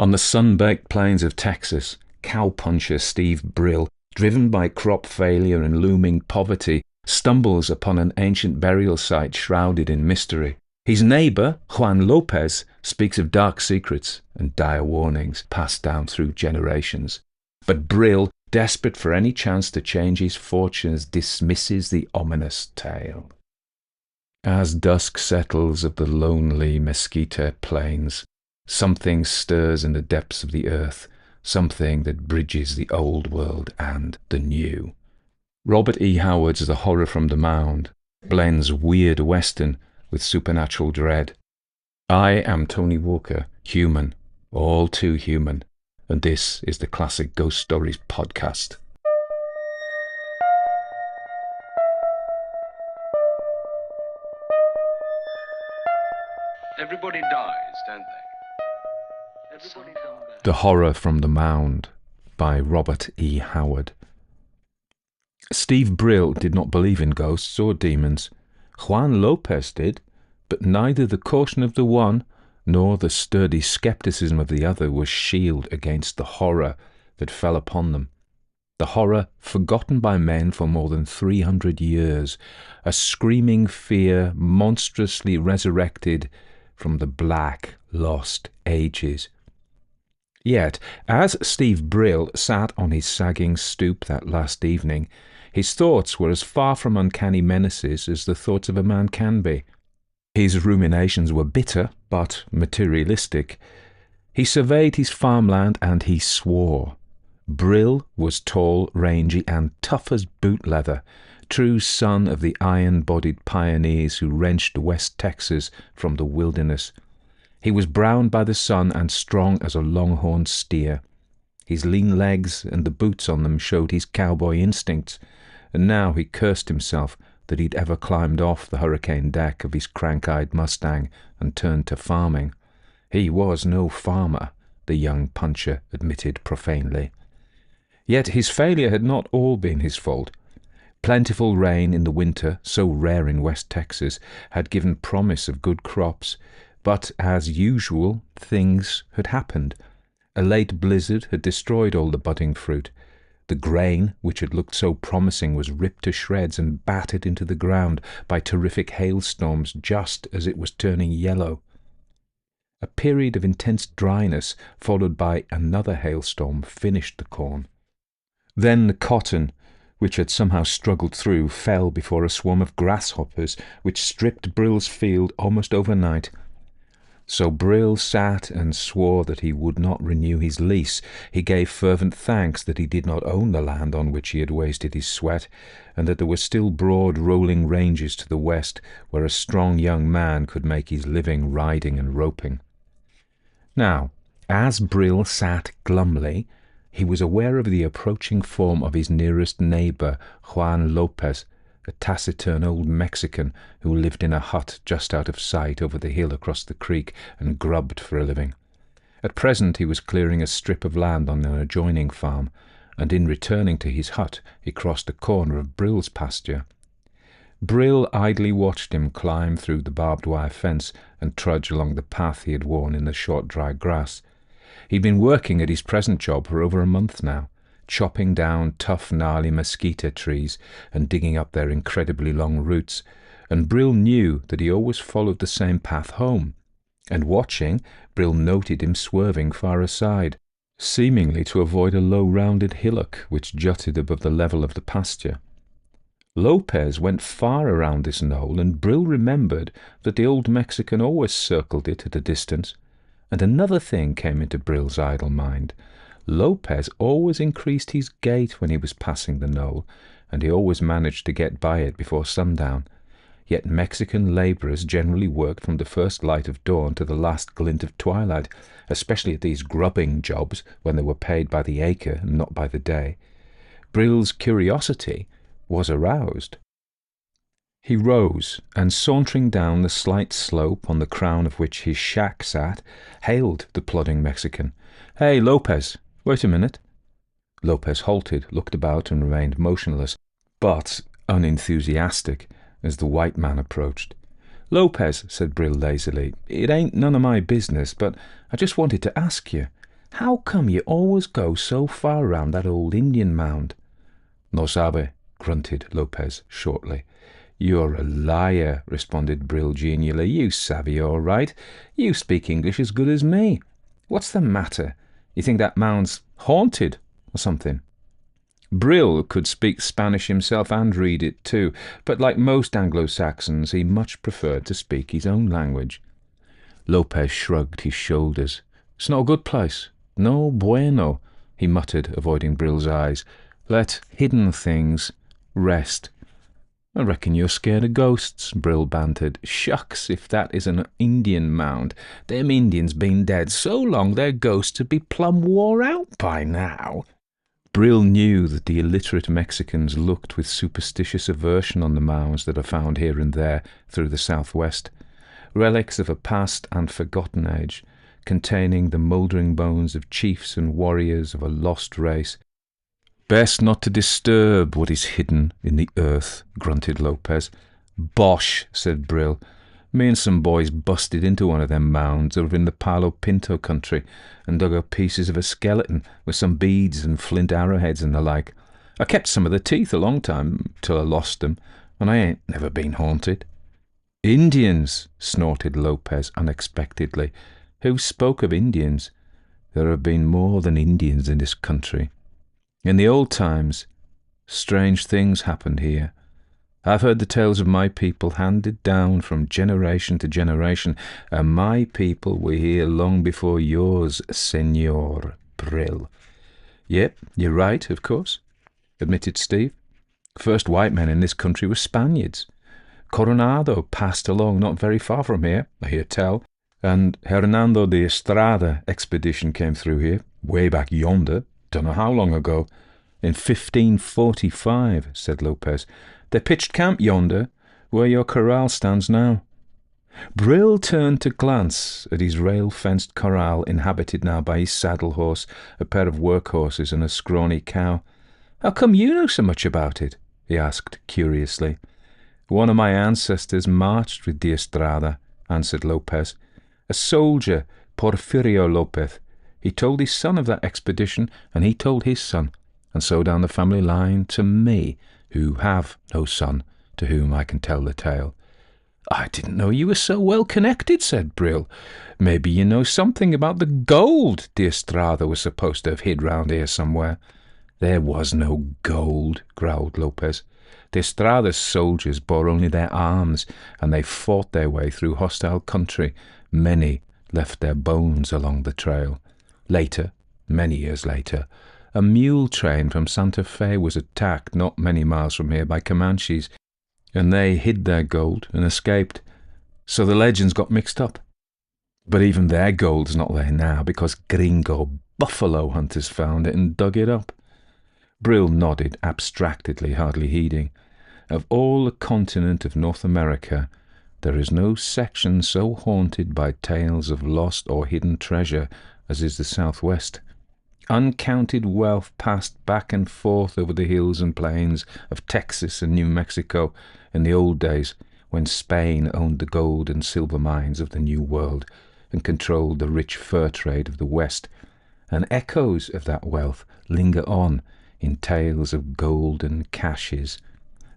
On the sun-baked plains of Texas, cowpuncher Steve Brill, driven by crop failure and looming poverty, stumbles upon an ancient burial site shrouded in mystery. His neighbour, Juan Lopez, speaks of dark secrets and dire warnings passed down through generations. But Brill, desperate for any chance to change his fortunes, dismisses the ominous tale. As dusk settles of the lonely Mesquite plains, something stirs in the depths of the earth, something that bridges the old world and the new. Robert E. Howard's The Horror from the Mound blends weird western with supernatural dread. I am Tony Walker, human, all too human, and this is the Classic Ghost Stories podcast. Everybody dies, don't they? The Horror from the Mound by Robert E. Howard. Steve Brill did not believe in ghosts or demons. Juan Lopez did, but neither the caution of the one nor the sturdy skepticism of the other was shield against the horror that fell upon them. The horror forgotten by men for more than 300 years, a screaming fear monstrously resurrected from the black, lost ages. Yet, as Steve Brill sat on his sagging stoop that last evening, his thoughts were as far from uncanny menaces as the thoughts of a man can be. His ruminations were bitter, but materialistic. He surveyed his farmland and he swore. Brill was tall, rangy, and tough as boot leather, true son of the iron-bodied pioneers who wrenched West Texas from the wilderness. He was browned by the sun and strong as a longhorn steer. His lean legs and the boots on them showed his cowboy instincts, and now he cursed himself that he'd ever climbed off the hurricane deck of his crank-eyed Mustang and turned to farming. He was no farmer, the young puncher admitted profanely. Yet his failure had not all been his fault. Plentiful rain in the winter, so rare in West Texas, had given promise of good crops, but as usual, things had happened. A late blizzard had destroyed all the budding fruit. The grain, which had looked so promising, was ripped to shreds and battered into the ground by terrific hailstorms just as it was turning yellow. A period of intense dryness, followed by another hailstorm, finished the corn. Then the cotton, which had somehow struggled through, fell before a swarm of grasshoppers, which stripped Brill's field almost overnight. So Brill sat and swore that he would not renew his lease. He gave fervent thanks that he did not own the land on which he had wasted his sweat, and that there were still broad rolling ranges to the west where a strong young man could make his living riding and roping. Now, as Brill sat glumly, he was aware of the approaching form of his nearest neighbour, Juan Lopez, a taciturn old Mexican who lived in a hut just out of sight over the hill across the creek and grubbed for a living. At present he was clearing a strip of land on an adjoining farm, and in returning to his hut he crossed a corner of Brill's pasture. Brill idly watched him climb through the barbed wire fence and trudge along the path he had worn in the short dry grass. He'd been working at his present job for over a month now, chopping down tough, gnarly mesquite trees and digging up their incredibly long roots, and Brill knew that he always followed the same path home. And watching, Brill noted him swerving far aside, seemingly to avoid a low rounded hillock which jutted above the level of the pasture. Lopez went far around this knoll, and Brill remembered that the old Mexican always circled it at a distance. And another thing came into Brill's idle mind. Lopez always increased his gait when he was passing the knoll, and he always managed to get by it before sundown. Yet Mexican labourers generally worked from the first light of dawn to the last glint of twilight, especially at these grubbing jobs when they were paid by the acre and not by the day. Brill's curiosity was aroused. He rose, and sauntering down the slight slope on the crown of which his shack sat, hailed the plodding Mexican. "Hey, Lopez, wait a minute." Lopez halted, looked about, and remained motionless, but unenthusiastic, as the white man approached. "Lopez," said Brill lazily, "it ain't none of my business, but I just wanted to ask you. How come you always go so far round that old Indian mound?" "No sabe," grunted Lopez shortly. "You're a liar," responded Brill genially. "You savvy all right. You speak English as good as me. What's the matter? You think that mound's haunted or something?" Brill could speak Spanish himself and read it too, but like most Anglo-Saxons, he much preferred to speak his own language. Lopez shrugged his shoulders. "It's not a good place. No bueno," he muttered, avoiding Brill's eyes. "Let hidden things rest." "I reckon you're scared of ghosts," Brill bantered. "Shucks, if that is an Indian mound. Them Indians been dead so long their ghosts would be plumb wore out by now." Brill knew that the illiterate Mexicans looked with superstitious aversion on the mounds that are found here and there through the southwest, relics of a past and forgotten age, containing the mouldering bones of chiefs and warriors of a lost race. "Best not to disturb what is hidden in the earth," grunted Lopez. "Bosh," said Brill. "Me and some boys busted into one of them mounds over in the Palo Pinto country and dug up pieces of a skeleton with some beads and flint arrowheads and the like. I kept some of the teeth a long time till I lost them, and I ain't never been haunted." "Indians!" snorted Lopez unexpectedly. "Who spoke of Indians? There have been more than Indians in this country. In the old times, strange things happened here. I've heard the tales of my people handed down from generation to generation, and my people were here long before yours, Senor Brill." "Yep, you're right, of course," admitted Steve. "First white men in this country were Spaniards. Coronado passed along not very far from here, I hear tell, and Hernando de Estrada expedition came through here, way back yonder, don't know how long ago. In 1545, said Lopez. They pitched camp yonder, where your corral stands now." Brill turned to glance at his rail-fenced corral, inhabited now by his saddle horse, a pair of workhorses, and a scrawny cow. "How come you know so much about it?" he asked curiously. "One of my ancestors marched with de Estrada," answered Lopez. "A soldier, Porfirio Lopez. He told his son of that expedition, and he told his son, and so down the family line to me, who have no son to whom I can tell the tale." "I didn't know you were so well connected," said Brill. "Maybe you know something about the gold de Estrada was supposed to have hid round here somewhere." "There was no gold," growled Lopez. "De Estrada's soldiers bore only their arms, and they fought their way through hostile country. Many left their bones along the trail. Later, many years later, a mule train from Santa Fe was attacked not many miles from here by Comanches, and they hid their gold and escaped. So the legends got mixed up. But even their gold's not there now because gringo buffalo hunters found it and dug it up." Brill nodded abstractedly, hardly heeding. Of all the continent of North America, there is no section so haunted by tales of lost or hidden treasure as is the Southwest. Uncounted wealth passed back and forth over the hills and plains of Texas and New Mexico in the old days when Spain owned the gold and silver mines of the New World and controlled the rich fur trade of the West, and echoes of that wealth linger on in tales of golden caches.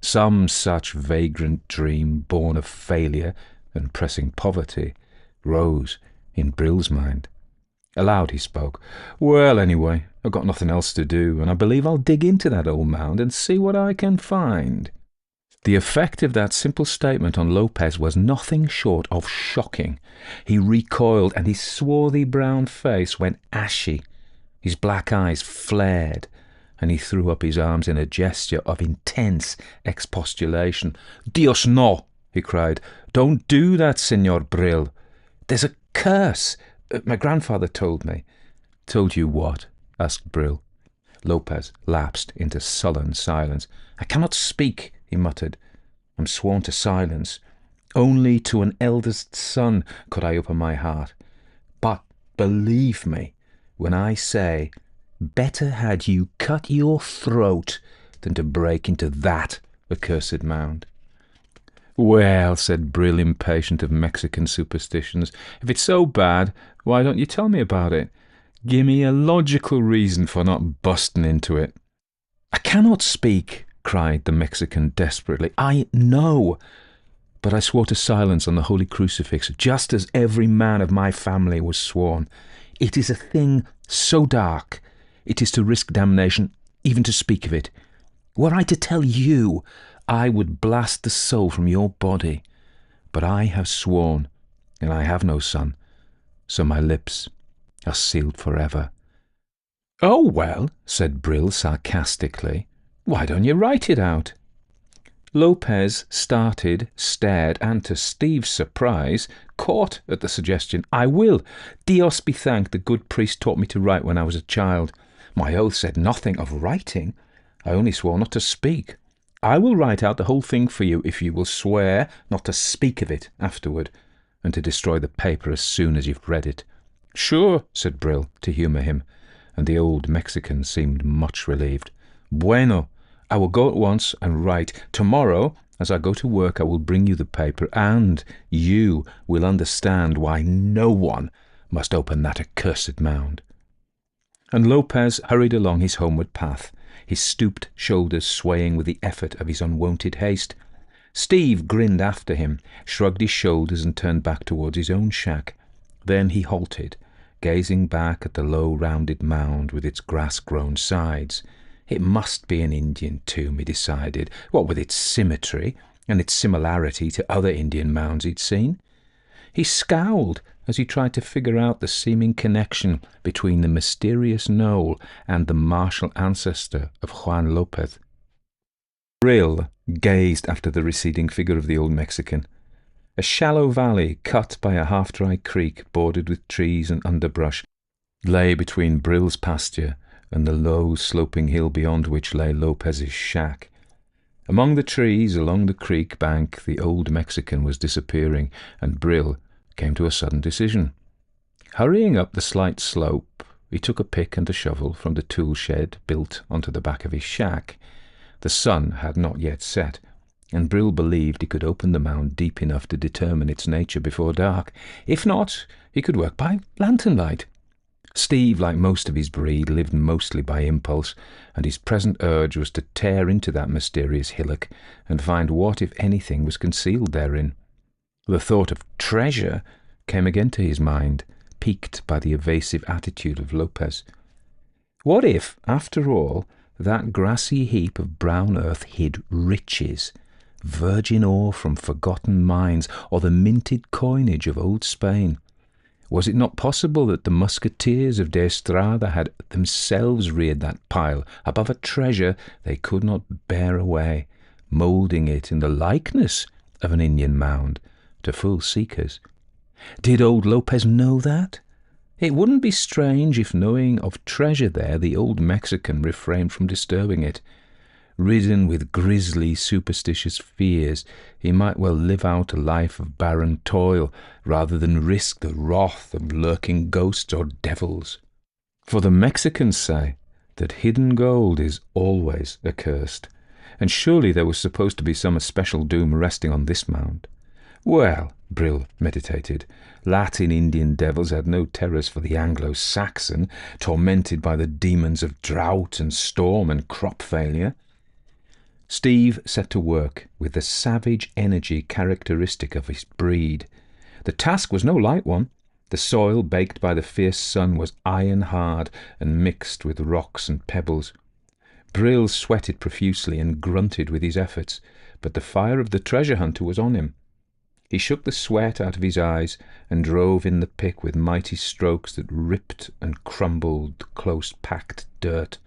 Some such vagrant dream, born of failure and pressing poverty, rose in Brill's mind. Aloud he spoke. "Well, anyway, I've got nothing else to do, and I believe I'll dig into that old mound and see what I can find." The effect of that simple statement on Lopez was nothing short of shocking. He recoiled, and his swarthy brown face went ashy. His black eyes flared, and he threw up his arms in a gesture of intense expostulation. "Dios no!" he cried. "Don't do that, Senor Brill. There's a curse. My grandfather told me." "Told you what?" asked Brill. Lopez lapsed into sullen silence. "I cannot speak," he muttered. "I'm sworn to silence. Only to an eldest son could I open my heart. But believe me when I say, better had you cut your throat than to break into that accursed mound." "Well," said Brill, impatient of Mexican superstitions, "if it's so bad, why don't you tell me about it? Gimme a logical reason for not busting into it." "I cannot speak," cried the Mexican desperately. "I know. But I swore to silence on the holy crucifix, just as every man of my family was sworn. It is a thing so dark, it is to risk damnation even to speak of it. Were I to tell you, I would blast the soul from your body. But I have sworn, and I have no son, so my lips are sealed forever." "Oh, well," said Brill sarcastically, "why don't you write it out?" Lopez started, stared, and to Steve's surprise, caught at the suggestion. "I will. Dios be thanked, the good priest taught me to write when I was a child. My oath said nothing of writing. I only swore not to speak. I will write out the whole thing for you if you will swear not to speak of it afterward, and to destroy the paper as soon as you've read it." "Sure," said Brill, to humour him, and the old Mexican seemed much relieved. "Bueno. I will go at once and write. Tomorrow, as I go to work, I will bring you the paper, and you will understand why no one must open that accursed mound." And Lopez hurried along his homeward path, his stooped shoulders swaying with the effort of his unwonted haste. Steve grinned after him, shrugged his shoulders, and turned back towards his own shack. Then he halted, gazing back at the low rounded mound with its grass-grown sides. It must be an Indian tomb, he decided, what with its symmetry and its similarity to other Indian mounds he'd seen. He scowled as he tried to figure out the seeming connection between the mysterious knoll and the martial ancestor of Juan Lopez. Brill gazed after the receding figure of the old Mexican. A shallow valley, cut by a half-dry creek bordered with trees and underbrush, lay between Brill's pasture and the low, sloping hill beyond which lay Lopez's shack. Among the trees along the creek bank the old Mexican was disappearing, and Brill came to a sudden decision. Hurrying up the slight slope, he took a pick and a shovel from the tool shed built onto the back of his shack. The sun had not yet set, and Brill believed he could open the mound deep enough to determine its nature before dark. If not, he could work by lantern light. Steve, like most of his breed, lived mostly by impulse, and his present urge was to tear into that mysterious hillock and find what, if anything, was concealed therein. The thought of treasure came again to his mind, piqued by the evasive attitude of Lopez. What if, after all, that grassy heap of brown earth hid riches, virgin ore from forgotten mines, or the minted coinage of old Spain? Was it not possible that the musketeers of de Estrada had themselves reared that pile above a treasure they could not bear away, moulding it in the likeness of an Indian mound to full seekers? Did old Lopez know that? It wouldn't be strange if, knowing of treasure there, the old Mexican refrained from disturbing it. Ridden with grisly, superstitious fears, he might well live out a life of barren toil rather than risk the wrath of lurking ghosts or devils. For the Mexicans say that hidden gold is always accursed, and surely there was supposed to be some especial doom resting on this mound. Well, Brill meditated, Latin Indian devils had no terrors for the Anglo-Saxon, tormented by the demons of drought and storm and crop failure. Steve set to work with the savage energy characteristic of his breed. The task was no light one. The soil, baked by the fierce sun, was iron-hard and mixed with rocks and pebbles. Brill sweated profusely and grunted with his efforts, but the fire of the treasure hunter was on him. He shook the sweat out of his eyes and drove in the pick with mighty strokes that ripped and crumbled the close-packed dirt.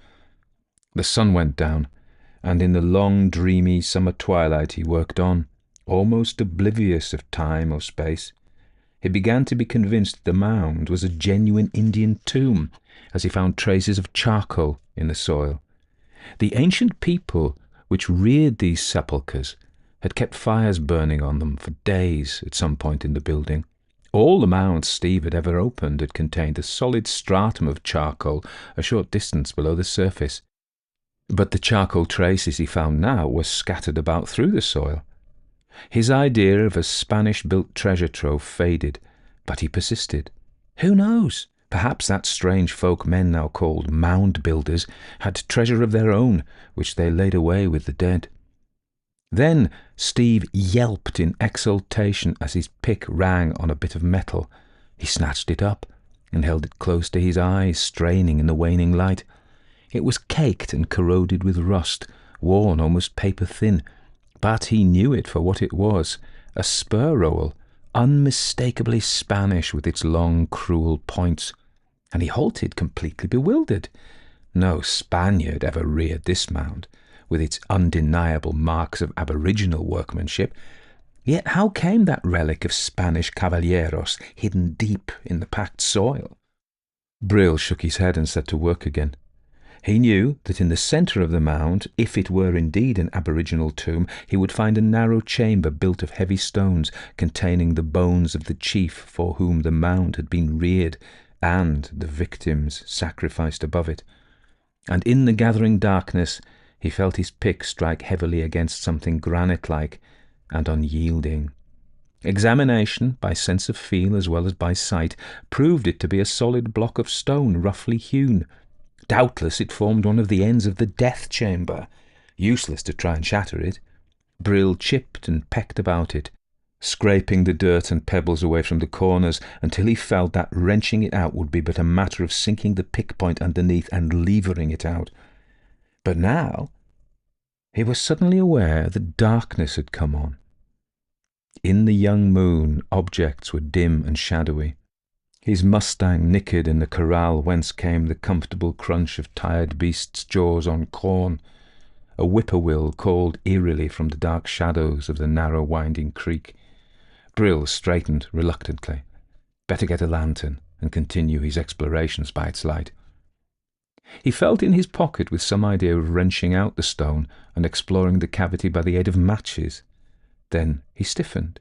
The sun went down, and in the long, dreamy summer twilight he worked on, almost oblivious of time or space. He began to be convinced the mound was a genuine Indian tomb, as he found traces of charcoal in the soil. The ancient people which reared these sepulchres had kept fires burning on them for days at some point in the building. All the mounds Steve had ever opened had contained a solid stratum of charcoal a short distance below the surface. But the charcoal traces he found now were scattered about through the soil. His idea of a Spanish-built treasure trove faded, but he persisted. Who knows? Perhaps that strange folk men now called mound builders had treasure of their own, which they laid away with the dead. Then Steve yelped in exultation as his pick rang on a bit of metal. He snatched it up and held it close to his eyes, straining in the waning light. It was caked and corroded with rust, worn almost paper-thin, but he knew it for what it was, a spur rowel, unmistakably Spanish with its long, cruel points, and he halted completely bewildered. No Spaniard ever reared this mound, with its undeniable marks of aboriginal workmanship. Yet how came that relic of Spanish caballeros hidden deep in the packed soil? Brill shook his head and set to work again. He knew that in the centre of the mound, if it were indeed an aboriginal tomb, he would find a narrow chamber built of heavy stones containing the bones of the chief for whom the mound had been reared, and the victims sacrificed above it. And in the gathering darkness he felt his pick strike heavily against something granite-like and unyielding. Examination, by sense of feel as well as by sight, proved it to be a solid block of stone roughly hewn. Doubtless it formed one of the ends of the death chamber. Useless to try and shatter it. Brill chipped and pecked about it, scraping the dirt and pebbles away from the corners until he felt that wrenching it out would be but a matter of sinking the pick point underneath and levering it out. But now he was suddenly aware that darkness had come on. In the young moon, objects were dim and shadowy. His mustang nickered in the corral whence came the comfortable crunch of tired beasts' jaws on corn. A whippoorwill called eerily from the dark shadows of the narrow winding creek. Brill straightened reluctantly. Better get a lantern and continue his explorations by its light. He felt in his pocket with some idea of wrenching out the stone and exploring the cavity by the aid of matches. Then he stiffened.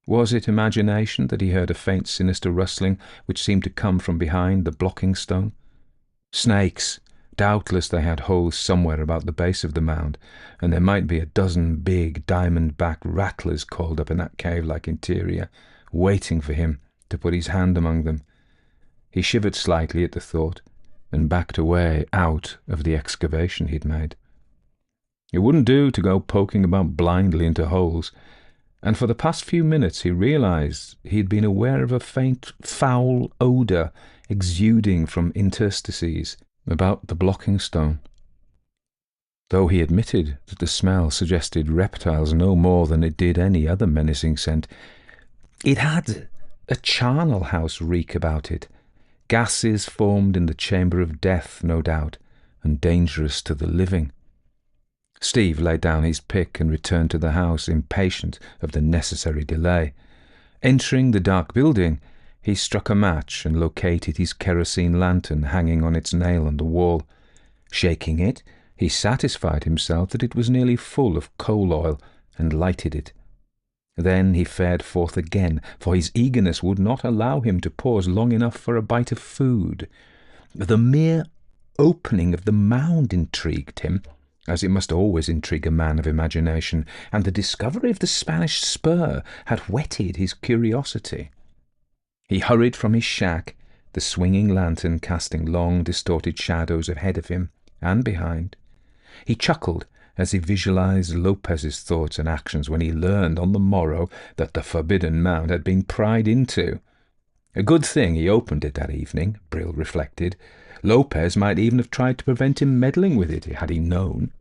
Was it imagination that he heard a faint sinister rustling which seemed to come from behind the blocking stone? Snakes! Doubtless they had holes somewhere about the base of the mound, and there might be a dozen big diamond-backed rattlers coiled up in that cave-like interior, waiting for him to put his hand among them. He shivered slightly at the thought, and backed away out of the excavation he'd made. It wouldn't do to go poking about blindly into holes, and for the past few minutes he realized he'd been aware of a faint, foul odour exuding from interstices about the blocking stone. Though he admitted that the smell suggested reptiles no more than it did any other menacing scent, it had a charnel house reek about it. Gases formed in the chamber of death, no doubt, and dangerous to the living. Steve laid down his pick and returned to the house, impatient of the necessary delay. Entering the dark building, he struck a match and located his kerosene lantern hanging on its nail on the wall. Shaking it, he satisfied himself that it was nearly full of coal oil and lighted it. Then he fared forth again, for his eagerness would not allow him to pause long enough for a bite of food. The mere opening of the mound intrigued him, as it must always intrigue a man of imagination, and the discovery of the Spanish spur had whetted his curiosity. He hurried from his shack, the swinging lantern casting long, distorted shadows ahead of him and behind. He chuckled as he visualized Lopez's thoughts and actions when he learned on the morrow that the forbidden mound had been pried into. A good thing he opened it that evening, Brill reflected. Lopez might even have tried to prevent him meddling with it had he known.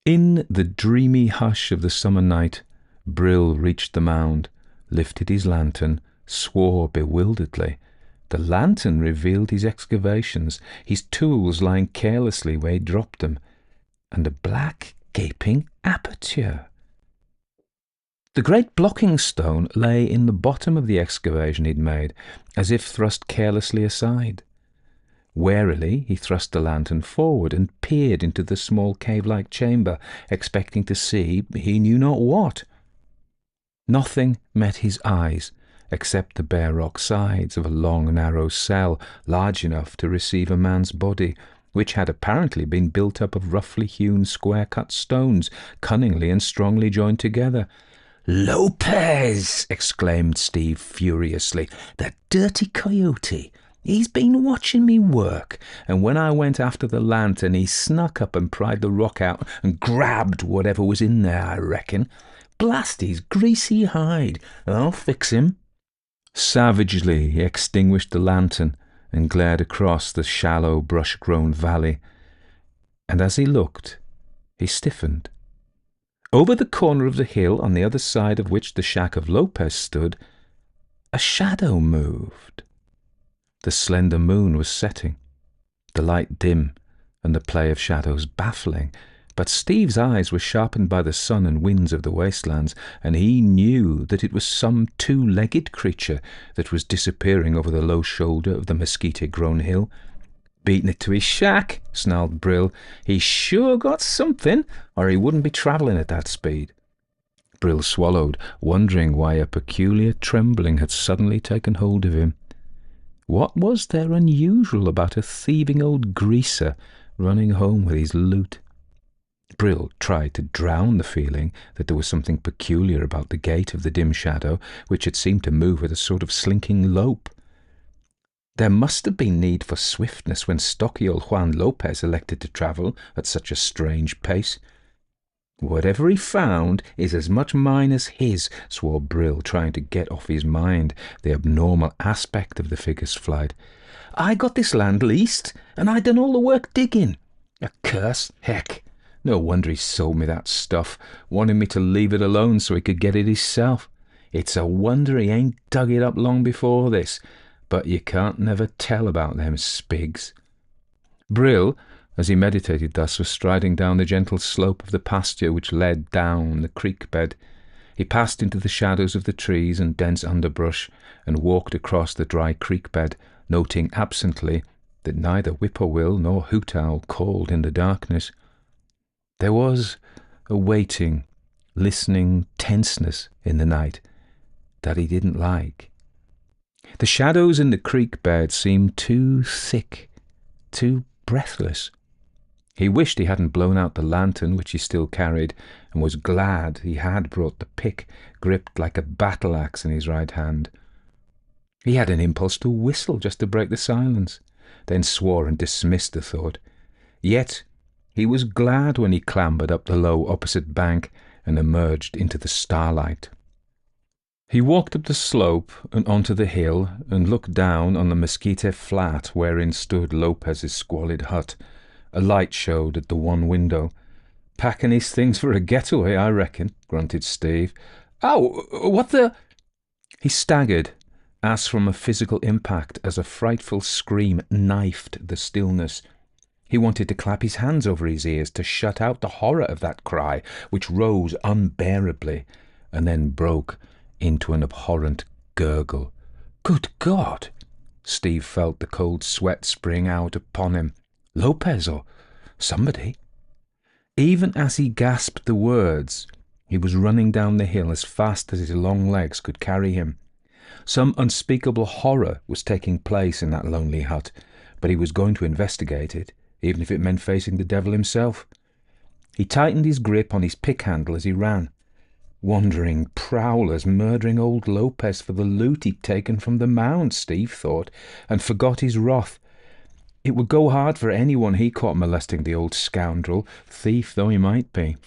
In the dreamy hush of the summer night, Brill reached the mound, lifted his lantern, swore bewilderedly. The lantern revealed his excavations, his tools lying carelessly where he dropped them, and a black, gaping aperture. The great blocking stone lay in the bottom of the excavation he'd made, as if thrust carelessly aside. Warily he thrust the lantern forward and peered into the small cave-like chamber, expecting to see he knew not what. Nothing met his eyes except the bare rock sides of a long, narrow cell, large enough to receive a man's body, which had apparently been built up of roughly hewn square-cut stones, cunningly and strongly joined together. "Lopez!" exclaimed Steve furiously. "The dirty coyote! He's been watching me work, and when I went after the lantern, he snuck up and pried the rock out and grabbed whatever was in there, I reckon. Blast his greasy hide, I'll fix him." Savagely, he extinguished the lantern and glared across the shallow, brush-grown valley. And as he looked, he stiffened. Over the corner of the hill, on the other side of which the shack of Lopez stood, a shadow moved. The slender moon was setting, the light dim and the play of shadows baffling, but Steve's eyes were sharpened by the sun and winds of the wastelands, and he knew that it was some two-legged creature that was disappearing over the low shoulder of the mesquite-grown hill. "Beating it to his shack," snarled Brill. "He's sure got something, or he wouldn't be travelling at that speed." Brill swallowed, wondering why a peculiar trembling had suddenly taken hold of him. What was there unusual about a thieving old greaser running home with his loot? Brill tried to drown the feeling that there was something peculiar about the gait of the dim shadow, which had seemed to move with a sort of slinking lope. There must have been need for swiftness when stocky old Juan Lopez elected to travel at such a strange pace. "Whatever he found is as much mine as his," swore Brill, trying to get off his mind the abnormal aspect of the figure's flight. "I got this land leased, and I done all the work digging. A curse, heck! No wonder he sold me that stuff, wanting me to leave it alone so he could get it himself. It's a wonder he ain't dug it up long before this, but you can't never tell about them spigs." Brill, as he meditated thus, was striding down the gentle slope of the pasture which led down the creek bed. He passed into the shadows of the trees and dense underbrush, and walked across the dry creek bed, noting absently that neither whippoorwill nor hoot owl called in the darkness. There was a waiting, listening tenseness in the night that he didn't like. The shadows in the creek bed seemed too thick, too breathless. He wished he hadn't blown out the lantern which he still carried, and was glad he had brought the pick gripped like a battle-axe in his right hand. He had an impulse to whistle just to break the silence, then swore and dismissed the thought. Yet he was glad when he clambered up the low opposite bank and emerged into the starlight. He walked up the slope and onto the hill, and looked down on the mesquite flat wherein stood Lopez's squalid hut. A light showed at the one window. "Packing his things for a getaway, I reckon," grunted Steve. "Ow! What the—" He staggered, as from a physical impact, as a frightful scream knifed the stillness. He wanted to clap his hands over his ears to shut out the horror of that cry, which rose unbearably, and then broke into an abhorrent gurgle. Good God! Steve felt the cold sweat spring out upon him. Lopez or somebody. Even as he gasped the words, he was running down the hill as fast as his long legs could carry him. Some unspeakable horror was taking place in that lonely hut, but he was going to investigate it, even if it meant facing the devil himself. He tightened his grip on his pick handle as he ran. Wandering prowlers murdering old Lopez for the loot he'd taken from the Mound, Steve thought, and forgot his wrath. It would go hard for anyone he caught molesting the old scoundrel, thief though he might be.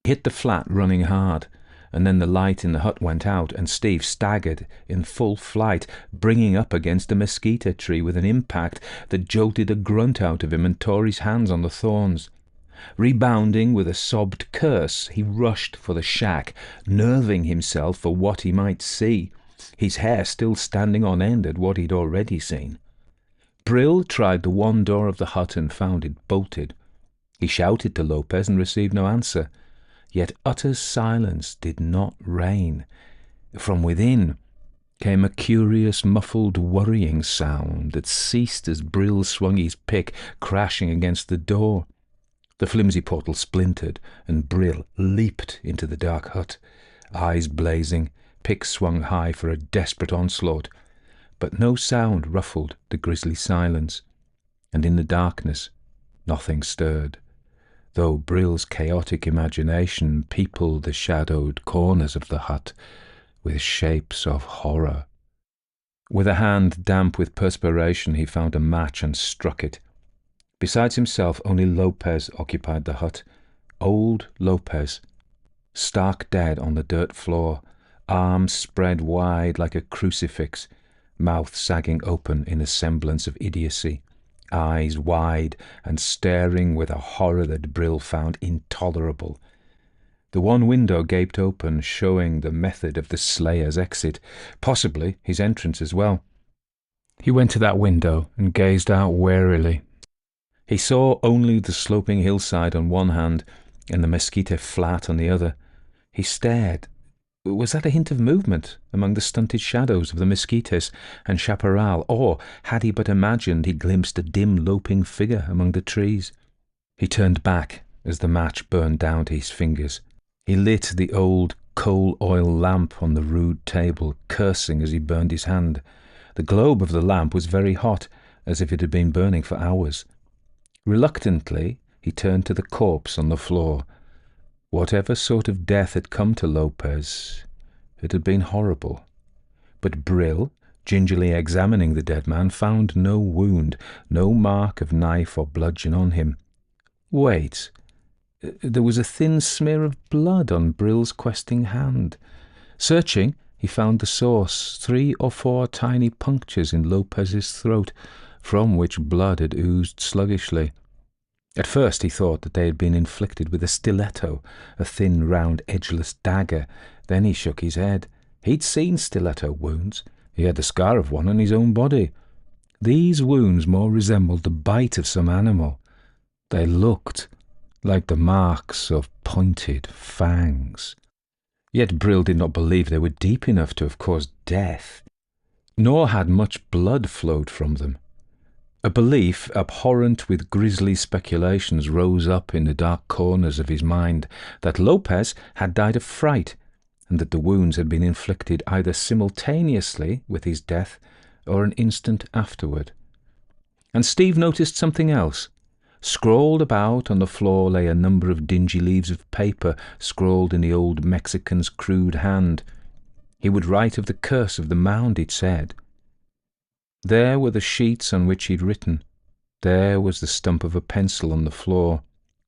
He hit the flat running hard, and then the light in the hut went out, and Steve staggered in full flight, bringing up against a mesquite tree with an impact that jolted a grunt out of him and tore his hands on the thorns. Rebounding with a sobbed curse, he rushed for the shack, nerving himself for what he might see, his hair still standing on end at what he'd already seen. Brill tried the one door of the hut and found it bolted. He shouted to Lopez and received no answer. Yet utter silence did not reign. From within came a curious, muffled, worrying sound that ceased as Brill swung his pick, crashing against the door. The flimsy portal splintered, and Brill leaped into the dark hut, eyes blazing, pick swung high for a desperate onslaught. But no sound ruffled the grisly silence, and in the darkness nothing stirred, though Brill's chaotic imagination peopled the shadowed corners of the hut with shapes of horror. With a hand damp with perspiration, he found a match and struck it. Besides himself, only Lopez occupied the hut. Old Lopez, stark dead on the dirt floor, arms spread wide like a crucifix, mouth sagging open in a semblance of idiocy, eyes wide and staring with a horror that Brill found intolerable. The one window gaped open, showing the method of the slayer's exit, possibly his entrance as well. He went to that window and gazed out warily. He saw only the sloping hillside on one hand and the Mesquite flat on the other. He stared. Was that a hint of movement among the stunted shadows of the mesquites and chaparral, or had he but imagined he glimpsed a dim loping figure among the trees? He turned back as the match burned down to his fingers. He lit the old coal-oil lamp on the rude table, cursing as he burned his hand. The globe of the lamp was very hot, as if it had been burning for hours. Reluctantly, he turned to the corpse on the floor. Whatever sort of death had come to Lopez, it had been horrible. But Brill, gingerly examining the dead man, found no wound, no mark of knife or bludgeon on him. Wait, there was a thin smear of blood on Brill's questing hand. Searching, he found the source, 3 or 4 tiny punctures in Lopez's throat, from which blood had oozed sluggishly. At first he thought that they had been inflicted with a stiletto, a thin, round, edgeless dagger. Then he shook his head. He'd seen stiletto wounds. He had the scar of one on his own body. These wounds more resembled the bite of some animal. They looked like the marks of pointed fangs. Yet Brill did not believe they were deep enough to have caused death, nor had much blood flowed from them. A belief abhorrent with grisly speculations rose up in the dark corners of his mind that Lopez had died of fright, and that the wounds had been inflicted either simultaneously with his death or an instant afterward. And Steve noticed something else. Scrawled about on the floor lay a number of dingy leaves of paper, scrawled in the old Mexican's crude hand. He would write of the curse of the Mound, it said. There were the sheets on which he'd written. There was the stump of a pencil on the floor.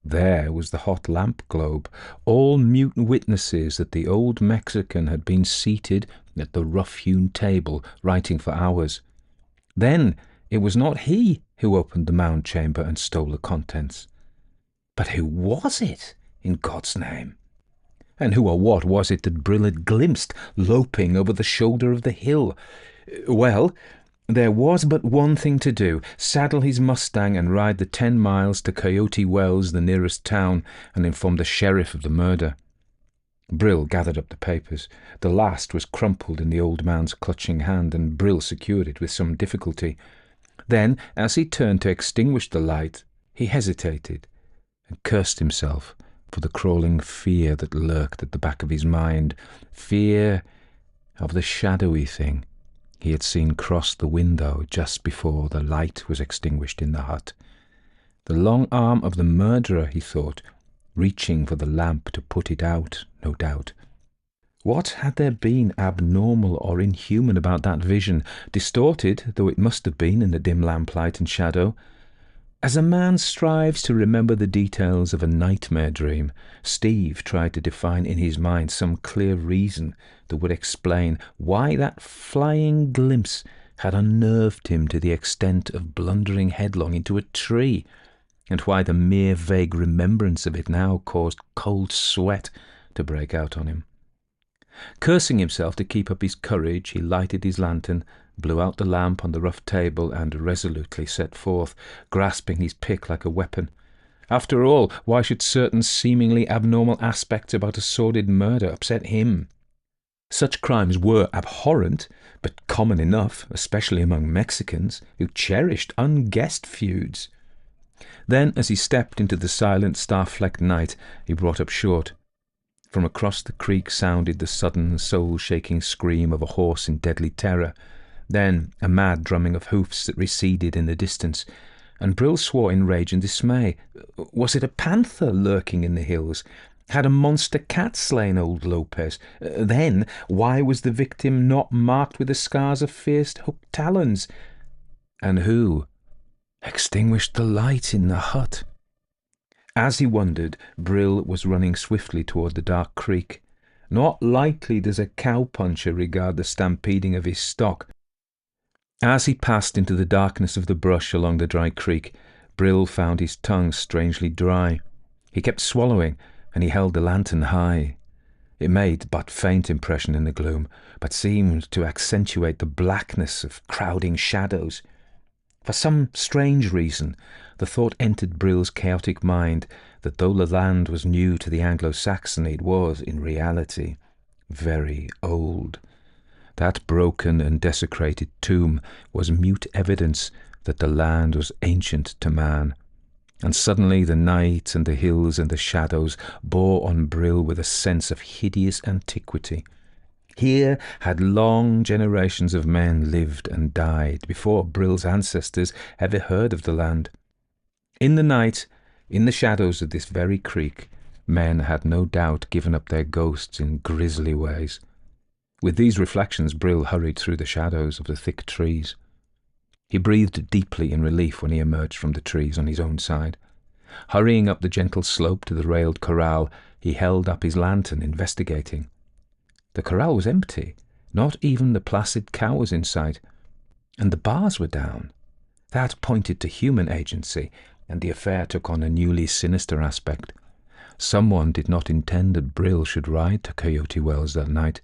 There was the hot lamp globe, all mute witnesses that the old Mexican had been seated at the rough-hewn table, writing for hours. Then it was not he who opened the Mound chamber and stole the contents. But who was it, in God's name? And who or what was it that Brill had glimpsed loping over the shoulder of the hill? Well, there was but one thing to do: saddle his Mustang and ride the 10 miles to Coyote Wells, the nearest town, and inform the sheriff of the murder. Brill gathered up the papers. The last was crumpled in the old man's clutching hand, and Brill secured it with some difficulty. Then, as he turned to extinguish the light, he hesitated and cursed himself for the crawling fear that lurked at the back of his mind, fear of the shadowy thing he had seen cross the window just before the light was extinguished in the hut. The long arm of the murderer, he thought, reaching for the lamp to put it out, no doubt. What had there been abnormal or inhuman about that vision, distorted though it must have been in the dim lamplight and shadow? As a man strives to remember the details of a nightmare dream, Steve tried to define in his mind some clear reason that would explain why that flying glimpse had unnerved him to the extent of blundering headlong into a tree, and why the mere vague remembrance of it now caused cold sweat to break out on him. Cursing himself to keep up his courage, he lighted his lantern, blew out the lamp on the rough table, and resolutely set forth, grasping his pick like a weapon. After all, why should certain seemingly abnormal aspects about a sordid murder upset him? Such crimes were abhorrent, but common enough, especially among Mexicans, who cherished unguessed feuds. Then, as he stepped into the silent, star-flecked night, he brought up short. From across the creek sounded the sudden, soul-shaking scream of a horse in deadly terror, then a mad drumming of hoofs that receded in the distance, and Brill swore in rage and dismay. Was it a panther lurking in the hills? Had a monster cat slain old Lopez? Then, why was the victim not marked with the scars of fierce hooked talons? And who extinguished the light in the hut? As he wondered, Brill was running swiftly toward the dark creek. Not lightly does a cowpuncher regard the stampeding of his stock. As he passed into the darkness of the brush along the dry creek, Brill found his tongue strangely dry. He kept swallowing, and he held the lantern high. It made but faint impression in the gloom, but seemed to accentuate the blackness of crowding shadows. For some strange reason, the thought entered Brill's chaotic mind that though the land was new to the Anglo-Saxon, it was, in reality, very old. That broken and desecrated tomb was mute evidence that the land was ancient to man. And suddenly the night and the hills and the shadows bore on Brill with a sense of hideous antiquity. Here had long generations of men lived and died before Brill's ancestors ever heard of the land. In the night, in the shadows of this very creek, men had no doubt given up their ghosts in grisly ways. With these reflections, Brill hurried through the shadows of the thick trees. He breathed deeply in relief when he emerged from the trees on his own side. Hurrying up the gentle slope to the railed corral, he held up his lantern, investigating. The corral was empty. Not even the placid cow was in sight. And the bars were down. That pointed to human agency, and the affair took on a newly sinister aspect. Someone did not intend that Brill should ride to Coyote Wells that night.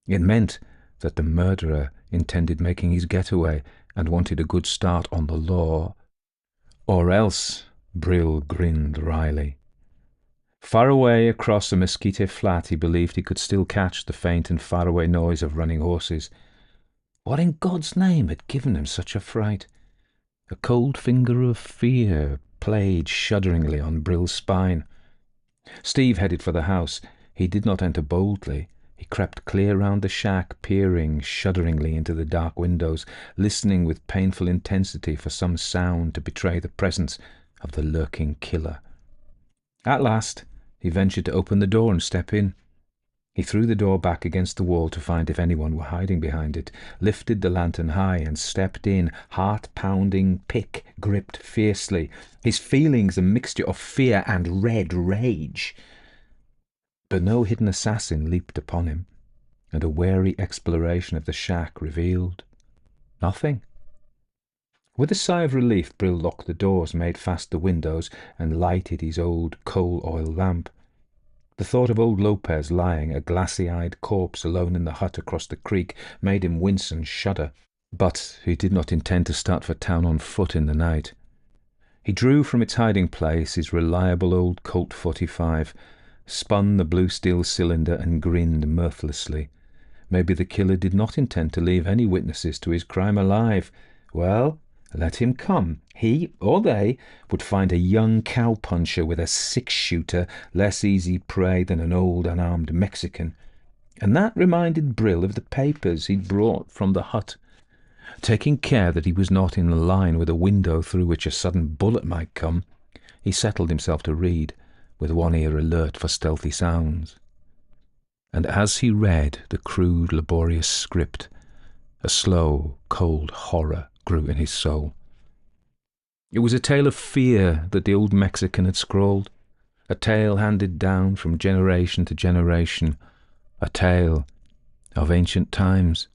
It meant that the murderer intended making his getaway and wanted a good start on the law. Or else, Brill grinned wryly. Far away across a mesquite flat, he believed he could still catch the faint and faraway noise of running horses. What in God's name had given him such a fright? A cold finger of fear played shudderingly on Brill's spine. Steve headed for the house. He did not enter boldly. He crept clear round the shack, peering shudderingly into the dark windows, listening with painful intensity for some sound to betray the presence of the lurking killer. At last, he ventured to open the door and step in. He threw the door back against the wall to find if anyone were hiding behind it, lifted the lantern high and stepped in, heart-pounding, pick gripped fiercely, his feelings a mixture of fear and red rage. But no hidden assassin leaped upon him, and a wary exploration of the shack revealed nothing. With a sigh of relief, Brill locked the doors, made fast the windows, and lighted his old coal-oil lamp. The thought of old Lopez lying, a glassy-eyed corpse, alone in the hut across the creek, made him wince and shudder. But he did not intend to start for town on foot in the night. He drew from its hiding place his reliable old Colt 45, spun the blue steel cylinder, and grinned mirthlessly. Maybe the killer did not intend to leave any witnesses to his crime alive. Well, let him come. He, or they, would find a young cowpuncher with a six-shooter less easy prey than an old unarmed Mexican. And that reminded Brill of the papers he'd brought from the hut. Taking care that he was not in line with a window through which a sudden bullet might come, he settled himself to read, with one ear alert for stealthy sounds. And as he read the crude, laborious script, a slow, cold horror grew in his soul. It was a tale of fear that the old Mexican had scrawled, a tale handed down from generation to generation, a tale of ancient times.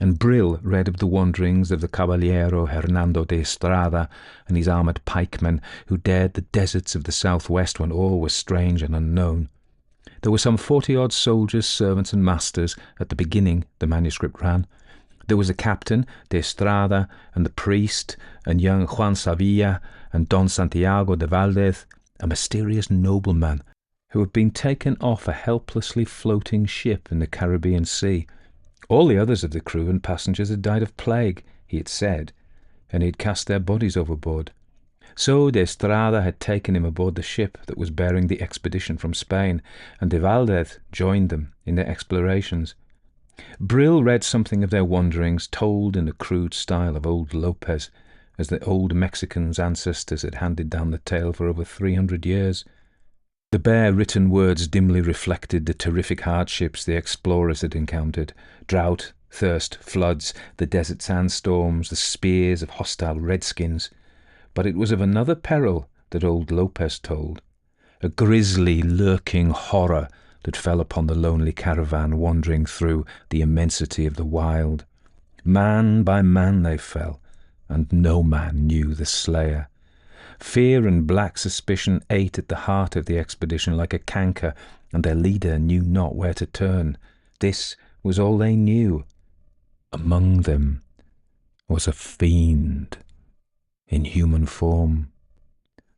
And Brill read of the wanderings of the Caballero Hernando de Estrada and his armoured pikemen who dared the deserts of the southwest when all was strange and unknown. There were some 40-odd soldiers, servants and masters at the beginning, the manuscript ran. There was a captain, de Estrada, and the priest, and young Juan Sevilla, and Don Santiago de Valdez, a mysterious nobleman who had been taken off a helplessly floating ship in the Caribbean Sea. All the others of the crew and passengers had died of plague, he had said, and he had cast their bodies overboard. So de Estrada had taken him aboard the ship that was bearing the expedition from Spain, and de Valdez joined them in their explorations. Brill read something of their wanderings, told in the crude style of old Lopez, as the old Mexican's ancestors had handed down the tale for over 300 years. The bare written words dimly reflected the terrific hardships the explorers had encountered: drought, thirst, floods, the desert sandstorms, the spears of hostile redskins. But it was of another peril that old Lopez told, a grisly, lurking horror that fell upon the lonely caravan wandering through the immensity of the wild. Man by man they fell, and no man knew the slayer. Fear and black suspicion ate at the heart of the expedition like a canker, and their leader knew not where to turn. This was all they knew. Among them was a fiend in human form.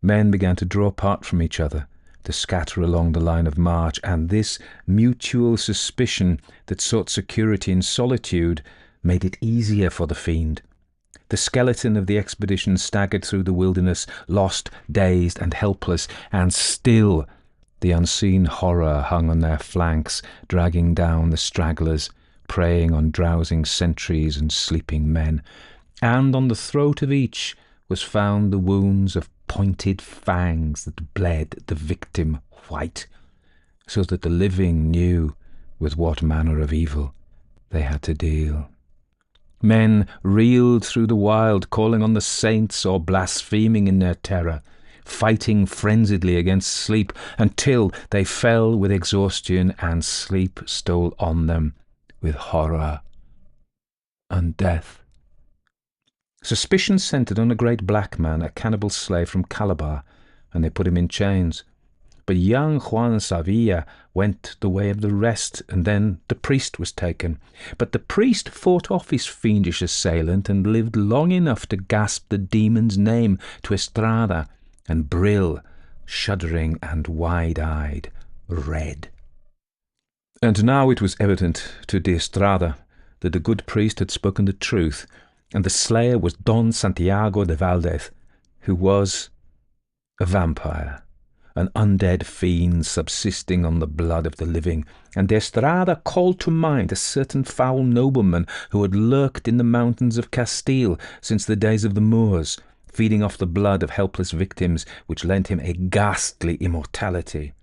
Men began to draw apart from each other, to scatter along the line of march, and this mutual suspicion that sought security in solitude made it easier for the fiend. The skeleton of the expedition staggered through the wilderness, lost, dazed, and helpless, and still the unseen horror hung on their flanks, dragging down the stragglers, preying on drowsing sentries and sleeping men. And on the throat of each was found the wounds of pointed fangs that bled the victim white, so that the living knew with what manner of evil they had to deal. Men reeled through the wild, calling on the saints or blaspheming in their terror, fighting frenziedly against sleep until they fell with exhaustion and sleep stole on them with horror and death. Suspicion centered on a great black man, a cannibal slave from Calabar, and they put him in chains. But young Juan Sevilla went the way of the rest, and then the priest was taken. But the priest fought off his fiendish assailant and lived long enough to gasp the demon's name to Estrada, and Brill, shuddering and wide-eyed, read. And now it was evident to de Estrada that the good priest had spoken the truth, and the slayer was Don Santiago de Valdez, who was a vampire, an undead fiend subsisting on the blood of the living, and de Estrada called to mind a certain foul nobleman who had lurked in the mountains of Castile since the days of the Moors, feeding off the blood of helpless victims, which lent him a ghastly immortality.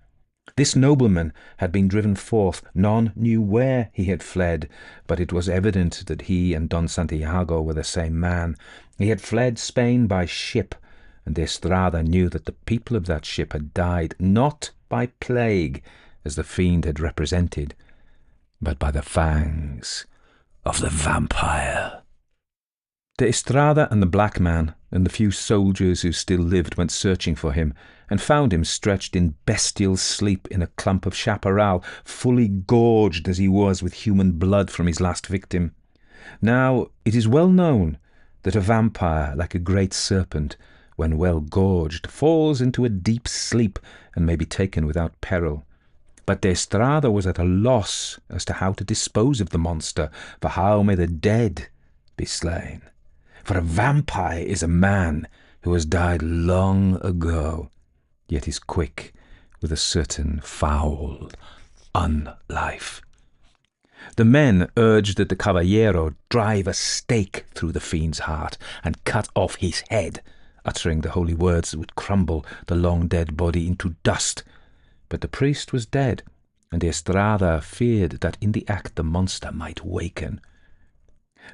This nobleman had been driven forth. None knew where he had fled, but it was evident that he and Don Santiago were the same man. He had fled Spain by ship, and de Estrada knew that the people of that ship had died not by plague, as the fiend had represented, but by the fangs of the vampire. De Estrada and the black man and the few soldiers who still lived went searching for him, and found him stretched in bestial sleep in a clump of chaparral, fully gorged as he was with human blood from his last victim. Now it is well known that a vampire, like a great serpent, when well gorged, falls into a deep sleep and may be taken without peril. But de Estrada was at a loss as to how to dispose of the monster, for how may the dead be slain? For a vampire is a man who has died long ago, yet is quick with a certain foul unlife. The men urged that the caballero drive a stake through the fiend's heart and cut off his head, uttering the holy words that would crumble the long-dead body into dust. But the priest was dead, and de Estrada feared that in the act the monster might waken.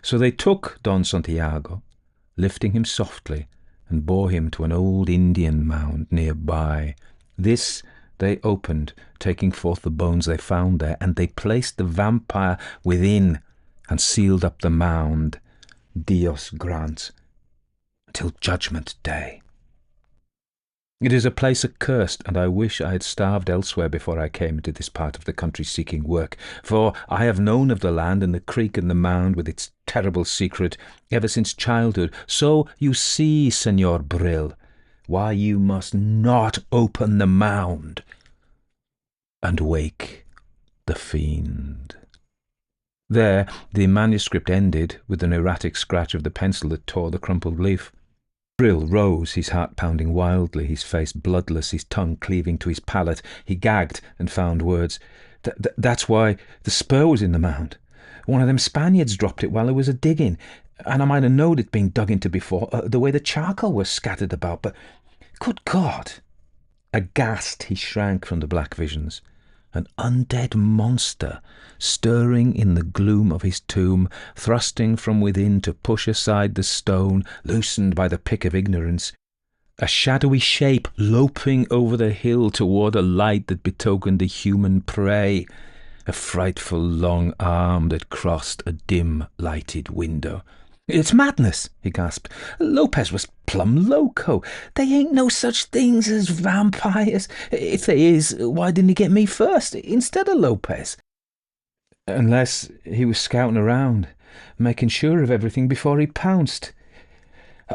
So they took Don Santiago, lifting him softly, and bore him to an old Indian mound nearby. This they opened, taking forth the bones they found there, and they placed the vampire within and sealed up the mound, Dios grant, till Judgment Day. It is a place accursed, and I wish I had starved elsewhere before I came into this part of the country seeking work, for I have known of the land and the creek and the mound with its terrible secret ever since childhood. So you see, Senor Brill, why you must not open the mound and wake the fiend. There the manuscript ended with an erratic scratch of the pencil that tore the crumpled leaf. Brill rose, his heart pounding wildly, his face bloodless, his tongue cleaving to his palate. He gagged and found words. That's why the spur was in the mound. One of them Spaniards dropped it while there was a digging, and I might have knowed it'd been dug into before, the way the charcoal was scattered about, but good God, Aghast, he shrank from the black visions. An undead monster, stirring in the gloom of his tomb, thrusting from within to push aside the stone loosened by the pick of ignorance. A shadowy shape loping over the hill toward a light that betokened a human prey. A frightful long arm that crossed a dim lighted window. "It's madness," he gasped. "Lopez was plumb loco. They ain't no such things as vampires. If they is, why didn't he get me first, instead of Lopez?" Unless he was scouting around, making sure of everything before he pounced.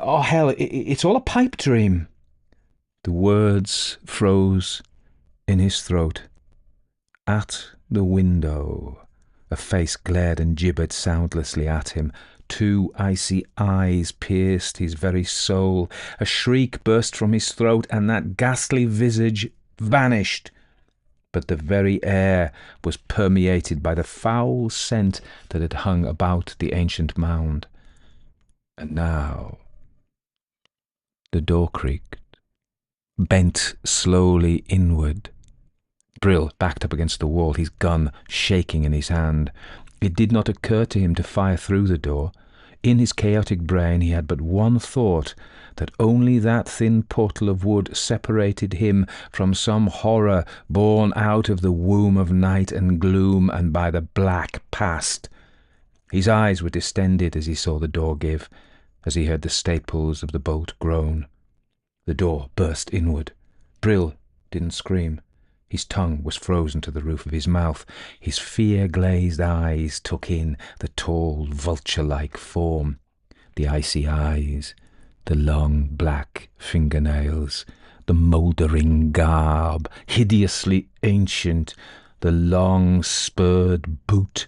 Oh, hell, it's all a pipe dream. The words froze in his throat. At the window, a face glared and gibbered soundlessly at him. Two icy eyes pierced his very soul. A shriek burst from his throat, and that ghastly visage vanished. But the very air was permeated by the foul scent that had hung about the ancient mound. And now the door creaked, bent slowly inward. Brill backed up against the wall, his gun shaking in his hand. It did not occur to him to fire through the door. In his chaotic brain he had but one thought, that only that thin portal of wood separated him from some horror born out of the womb of night and gloom and by the black past. His eyes were distended as he saw the door give, as he heard the staples of the bolt groan. The door burst inward. Brill didn't scream. His tongue was frozen to the roof of his mouth. His fear-glazed eyes took in the tall, vulture-like form. The icy eyes, the long black fingernails, the mouldering garb, hideously ancient, the long spurred boot,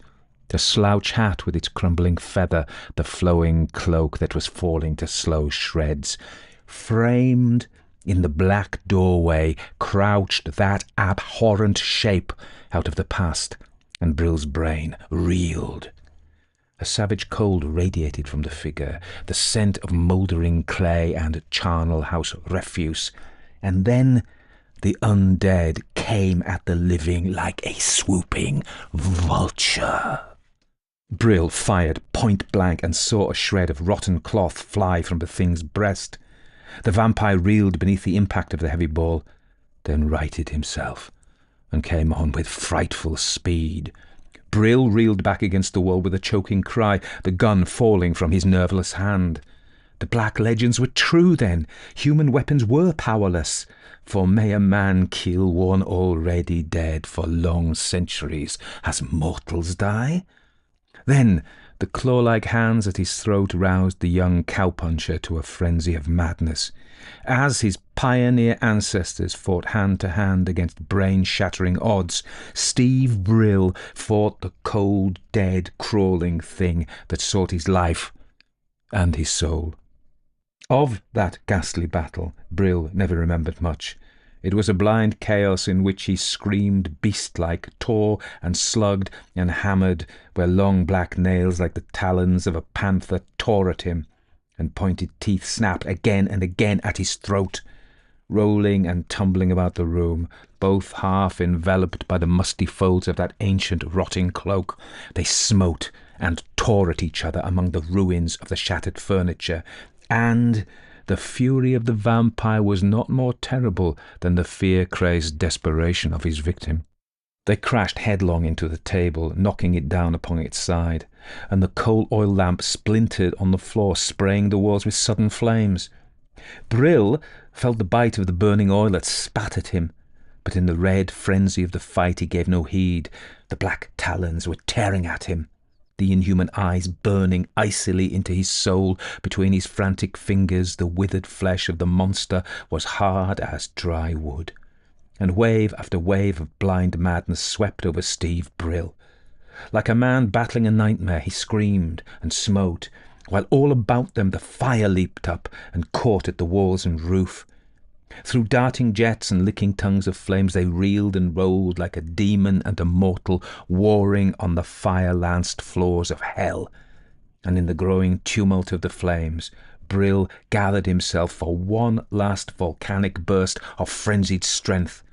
the slouch hat with its crumbling feather, the flowing cloak that was falling to slow shreds. Framed in the black doorway crouched that abhorrent shape out of the past, and Brill's brain reeled. A savage cold radiated from the figure, the scent of mouldering clay and charnel house refuse, and then the undead came at the living like a swooping vulture. Brill fired point blank and saw a shred of rotten cloth fly from the thing's breast. The vampire reeled beneath the impact of the heavy ball, then righted himself, and came on with frightful speed. Brill reeled back against the wall with a choking cry, the gun falling from his nerveless hand. The black legends were true, then. Human weapons were powerless. For may a man kill one already dead for long centuries as mortals die? Then the claw-like hands at his throat roused the young cowpuncher to a frenzy of madness. As his pioneer ancestors fought hand-to-hand against brain-shattering odds, Steve Brill fought the cold, dead, crawling thing that sought his life and his soul. Of that ghastly battle, Brill never remembered much. It was a blind chaos in which he screamed beast-like, tore and slugged and hammered, where long black nails like the talons of a panther tore at him, and pointed teeth snapped again and again at his throat. Rolling and tumbling about the room, both half enveloped by the musty folds of that ancient rotting cloak, they smote and tore at each other among the ruins of the shattered furniture, and the fury of the vampire was not more terrible than the fear-crazed desperation of his victim. They crashed headlong into the table, knocking it down upon its side, and the coal oil lamp splintered on the floor, spraying the walls with sudden flames. Brill felt the bite of the burning oil that spat at him, but in the red frenzy of the fight he gave no heed. The black talons were tearing at him, the inhuman eyes burning icily into his soul. Between his frantic fingers the withered flesh of the monster was hard as dry wood, and wave after wave of blind madness swept over Steve Brill. Like a man battling a nightmare, he screamed and smote, while all about them the fire leaped up and caught at the walls and roof. Through darting jets and licking tongues of flames they reeled and rolled like a demon and a mortal warring on the fire-lanced floors of hell. And in the growing tumult of the flames, Brill gathered himself for one last volcanic burst of frenzied strength.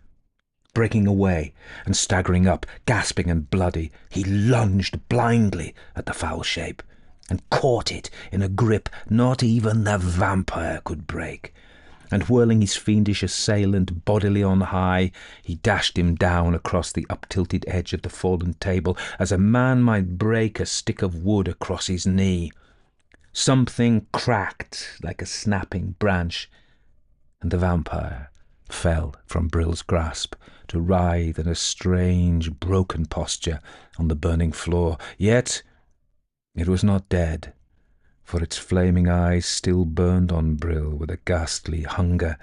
Breaking away and staggering up, gasping and bloody, he lunged blindly at the foul shape and caught it in a grip not even the vampire could break. And whirling his fiendish assailant bodily on high, he dashed him down across the up-tilted edge of the fallen table as a man might break a stick of wood across his knee. Something cracked like a snapping branch, and the vampire fell from Brill's grasp to writhe in a strange, broken posture on the burning floor. Yet it was not dead, for its flaming eyes still burned on Brill with a ghastly hunger,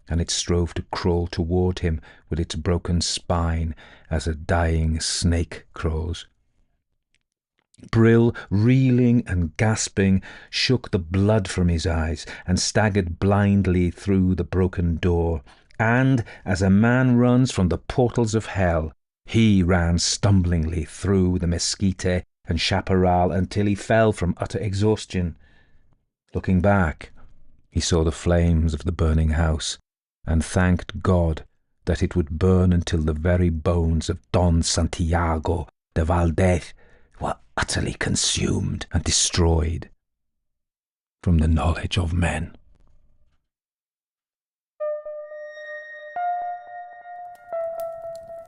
and it strove to crawl toward him with its broken spine as a dying snake crawls. Brill, reeling and gasping, shook the blood from his eyes and staggered blindly through the broken door. And, as a man runs from the portals of hell, he ran stumblingly through the mesquite and chaparral until he fell from utter exhaustion. Looking back, he saw the flames of the burning house and thanked God that it would burn until the very bones of Don Santiago de Valdez were utterly consumed and destroyed from the knowledge of men.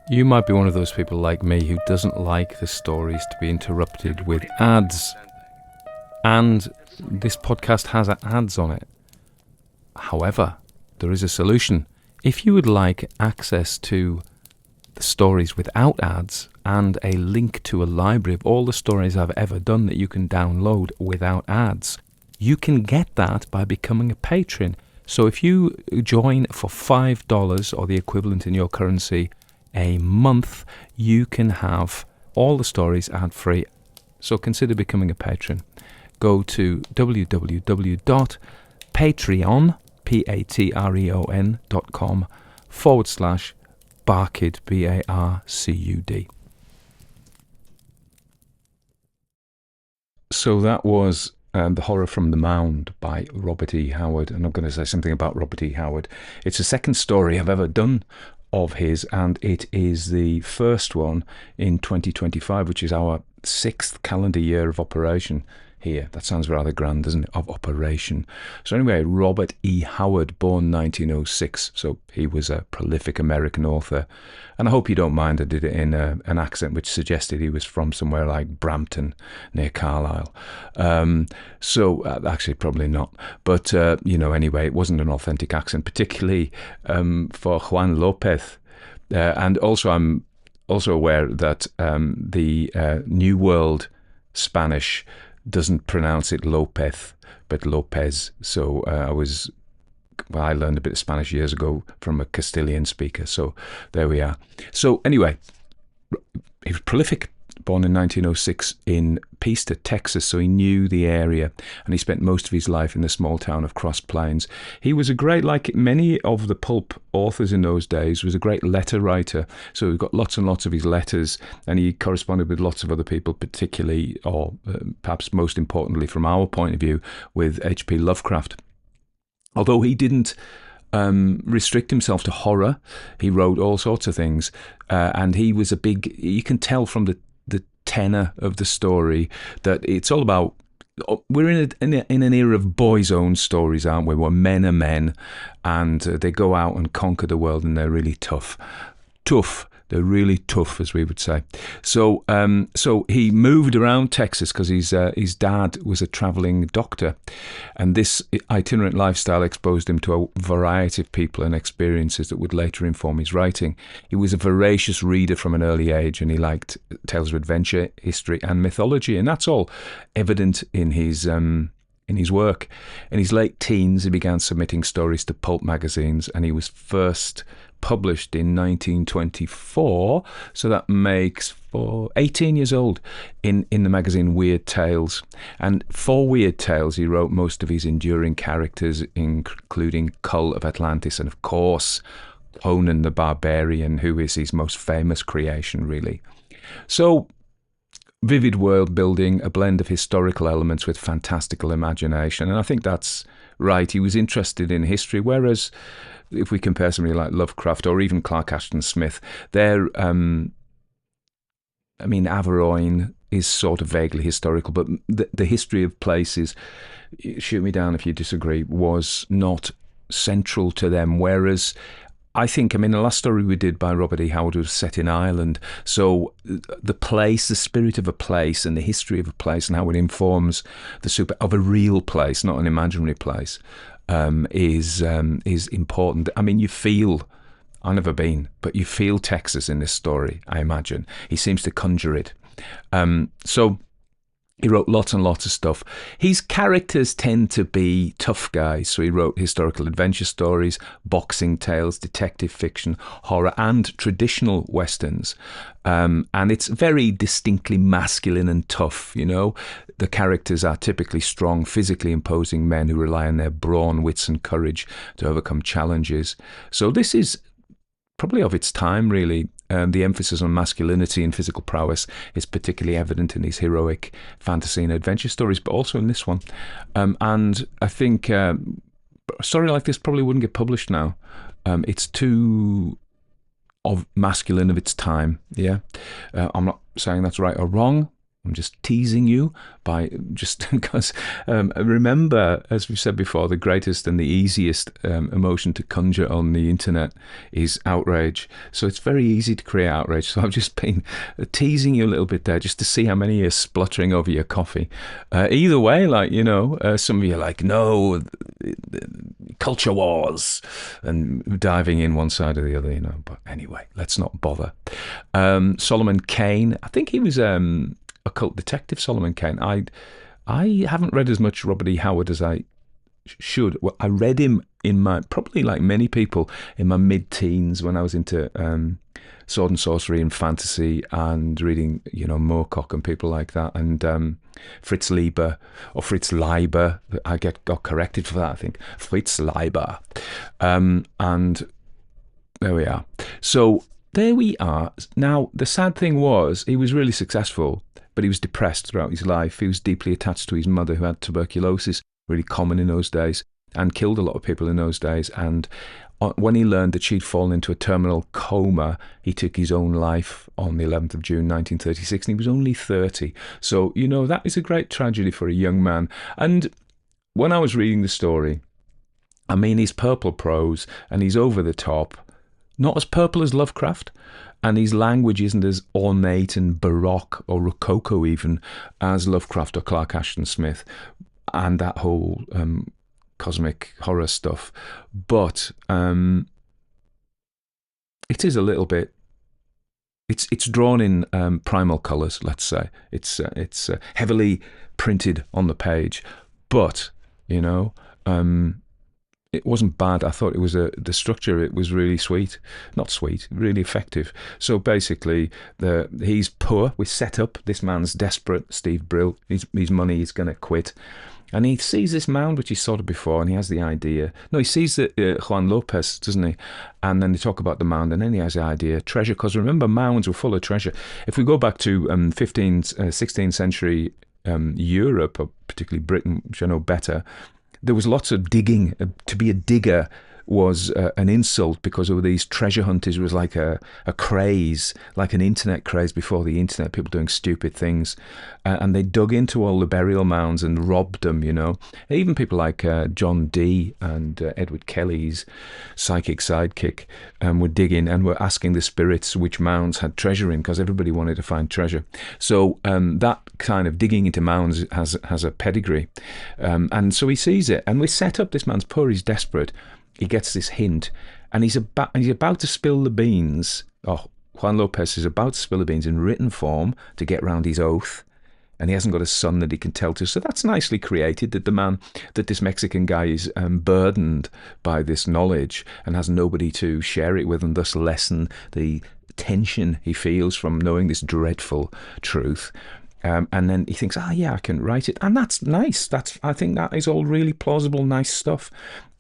You might be one of those people like me who doesn't like the stories to be interrupted with ads. And this podcast has ads on it. However, there is a solution. If you would like access to the stories without ads and a link to a library of all the stories I've ever done that you can download without ads, you can get that by becoming a patron. So if you join for $5 or the equivalent in your currency a month, you can have all the stories ad-free. So consider becoming a patron. Go to patreon.com/Barcud, Barcud. So that was The Horror from the Mound by Robert E. Howard. And I'm going to say something about Robert E. Howard. It's the second story I've ever done of his, and it is the first one in 2025, which is our 6th calendar year of operation here. That sounds rather grand, doesn't it? Of operation. So anyway, Robert E. Howard, born 1906. So he was a prolific American author. And I hope you don't mind I did it in an accent which suggested he was from somewhere like Brampton, near Carlisle. Actually, probably not. But, anyway, it wasn't an authentic accent, particularly for Juan Lopez. And also, I'm also aware that the New World Spanish doesn't pronounce it Lopez, but Lopez. So I learned a bit of Spanish years ago from a Castilian speaker. So there we are. So anyway, he was prolific, born in 1906 in Pista, Texas. So he knew the area, and he spent most of his life in the small town of Cross Plains. He was a great, like many of the pulp authors in those days, was a great letter writer. So we've got lots and lots of his letters, and he corresponded with lots of other people, particularly, or perhaps most importantly from our point of view, with H.P. Lovecraft. Although he didn't restrict himself to horror, he wrote all sorts of things, and he was a big, you can tell from the tenor of the story that it's all about, we're in an era of boys' own stories, aren't we, where men are men, and they go out and conquer the world, and they're really tough. They're really tough, as we would say. So he moved around Texas because his dad was a traveling doctor, and this itinerant lifestyle exposed him to a variety of people and experiences that would later inform his writing. He was a voracious reader from an early age, and he liked tales of adventure, history, and mythology, and that's all evident in his work. In his late teens, he began submitting stories to pulp magazines, and he was first published in 1924, so that makes 18 years old in the magazine Weird Tales. And for Weird Tales, he wrote most of his enduring characters, including Cull of Atlantis and, of course, Conan the Barbarian, who is his most famous creation, really. So vivid world building, a blend of historical elements with fantastical imagination. And I think that's right. He was interested in history, whereas if we compare somebody like Lovecraft or even Clark Ashton Smith, they're, Averoigne is sort of vaguely historical, but the history of places, shoot me down if you disagree, was not central to them. Whereas I think, the last story we did by Robert E. Howard was set in Ireland. So the place, the spirit of a place and the history of a place and how it informs the super of a real place, not an imaginary place, is important. You feel, I've never been, but you feel Texas in this story, I imagine. He seems to conjure it. So he wrote lots and lots of stuff. His characters tend to be tough guys. So he wrote historical adventure stories, boxing tales, detective fiction, horror, and traditional westerns. And it's very distinctly masculine and tough, The characters are typically strong, physically imposing men who rely on their brawn, wits, and courage to overcome challenges. So this is probably of its time, really. The emphasis on masculinity and physical prowess is particularly evident in these heroic fantasy and adventure stories, but also in this one. And I think a story like this probably wouldn't get published now. It's too masculine of its time. Yeah, I'm not saying that's right or wrong. I'm just teasing you just because remember, as we've said before, the greatest and the easiest emotion to conjure on the internet is outrage. So it's very easy to create outrage. So I've just been teasing you a little bit there just to see how many are spluttering over your coffee. Either way, some of you are like, no, culture wars, and diving in one side or the other, But anyway, let's not bother. Solomon Kane, I think he was occult detective Solomon Kane. I haven't read as much Robert E. Howard as I should. Well, I read him in probably like many people, in my mid-teens when I was into sword and sorcery and fantasy and reading, Moorcock and people like that, and Fritz Leiber, I got corrected for that, I think. Fritz Leiber. And there we are. So there we are. Now, the sad thing was, he was really successful, but he was depressed throughout his life. He was deeply attached to his mother, who had tuberculosis, really common in those days, and killed a lot of people in those days. And when he learned that she'd fallen into a terminal coma, he took his own life on the 11th of June, 1936, and he was only 30. So, that is a great tragedy for a young man. And when I was reading the story, he's purple prose, and he's over the top. Not as purple as Lovecraft, and his language isn't as ornate and baroque or rococo even as Lovecraft or Clark Ashton Smith and that whole cosmic horror stuff. But it is a little bit. It's drawn in primal colours. Let's say it's heavily printed on the page, but it wasn't bad. I thought it was the structure. It was really sweet, not sweet, really effective. So basically, he's poor. We set up. This man's desperate. Steve Brill. His money. He's going to quit, and he sees this mound which he saw before, and he has the idea. No, he sees Juan Lopez, doesn't he? And then they talk about the mound, and then he has the idea treasure. Because remember, mounds were full of treasure. If we go back to 16th century Europe, or particularly Britain, which I know better, there was lots of digging. To be a digger was an insult because of these treasure hunters. It was like a craze, like an internet craze before the internet, people doing stupid things. And they dug into all the burial mounds and robbed them, Even people like John Dee and Edward Kelly's psychic sidekick were digging and were asking the spirits which mounds had treasure in, because everybody wanted to find treasure. So that kind of digging into mounds has a pedigree. And so he sees it. And we set up, this man's poor, he's desperate. He gets this hint, and he's about to spill the beans. Juan Lopez is about to spill the beans in written form to get round his oath, and he hasn't got a son that he can tell to. So that's nicely created, that this Mexican guy is burdened by this knowledge and has nobody to share it with, and thus lessen the tension he feels from knowing this dreadful truth. And then he thinks, yeah, I can write it. And that's nice. I think that is all really plausible, nice stuff,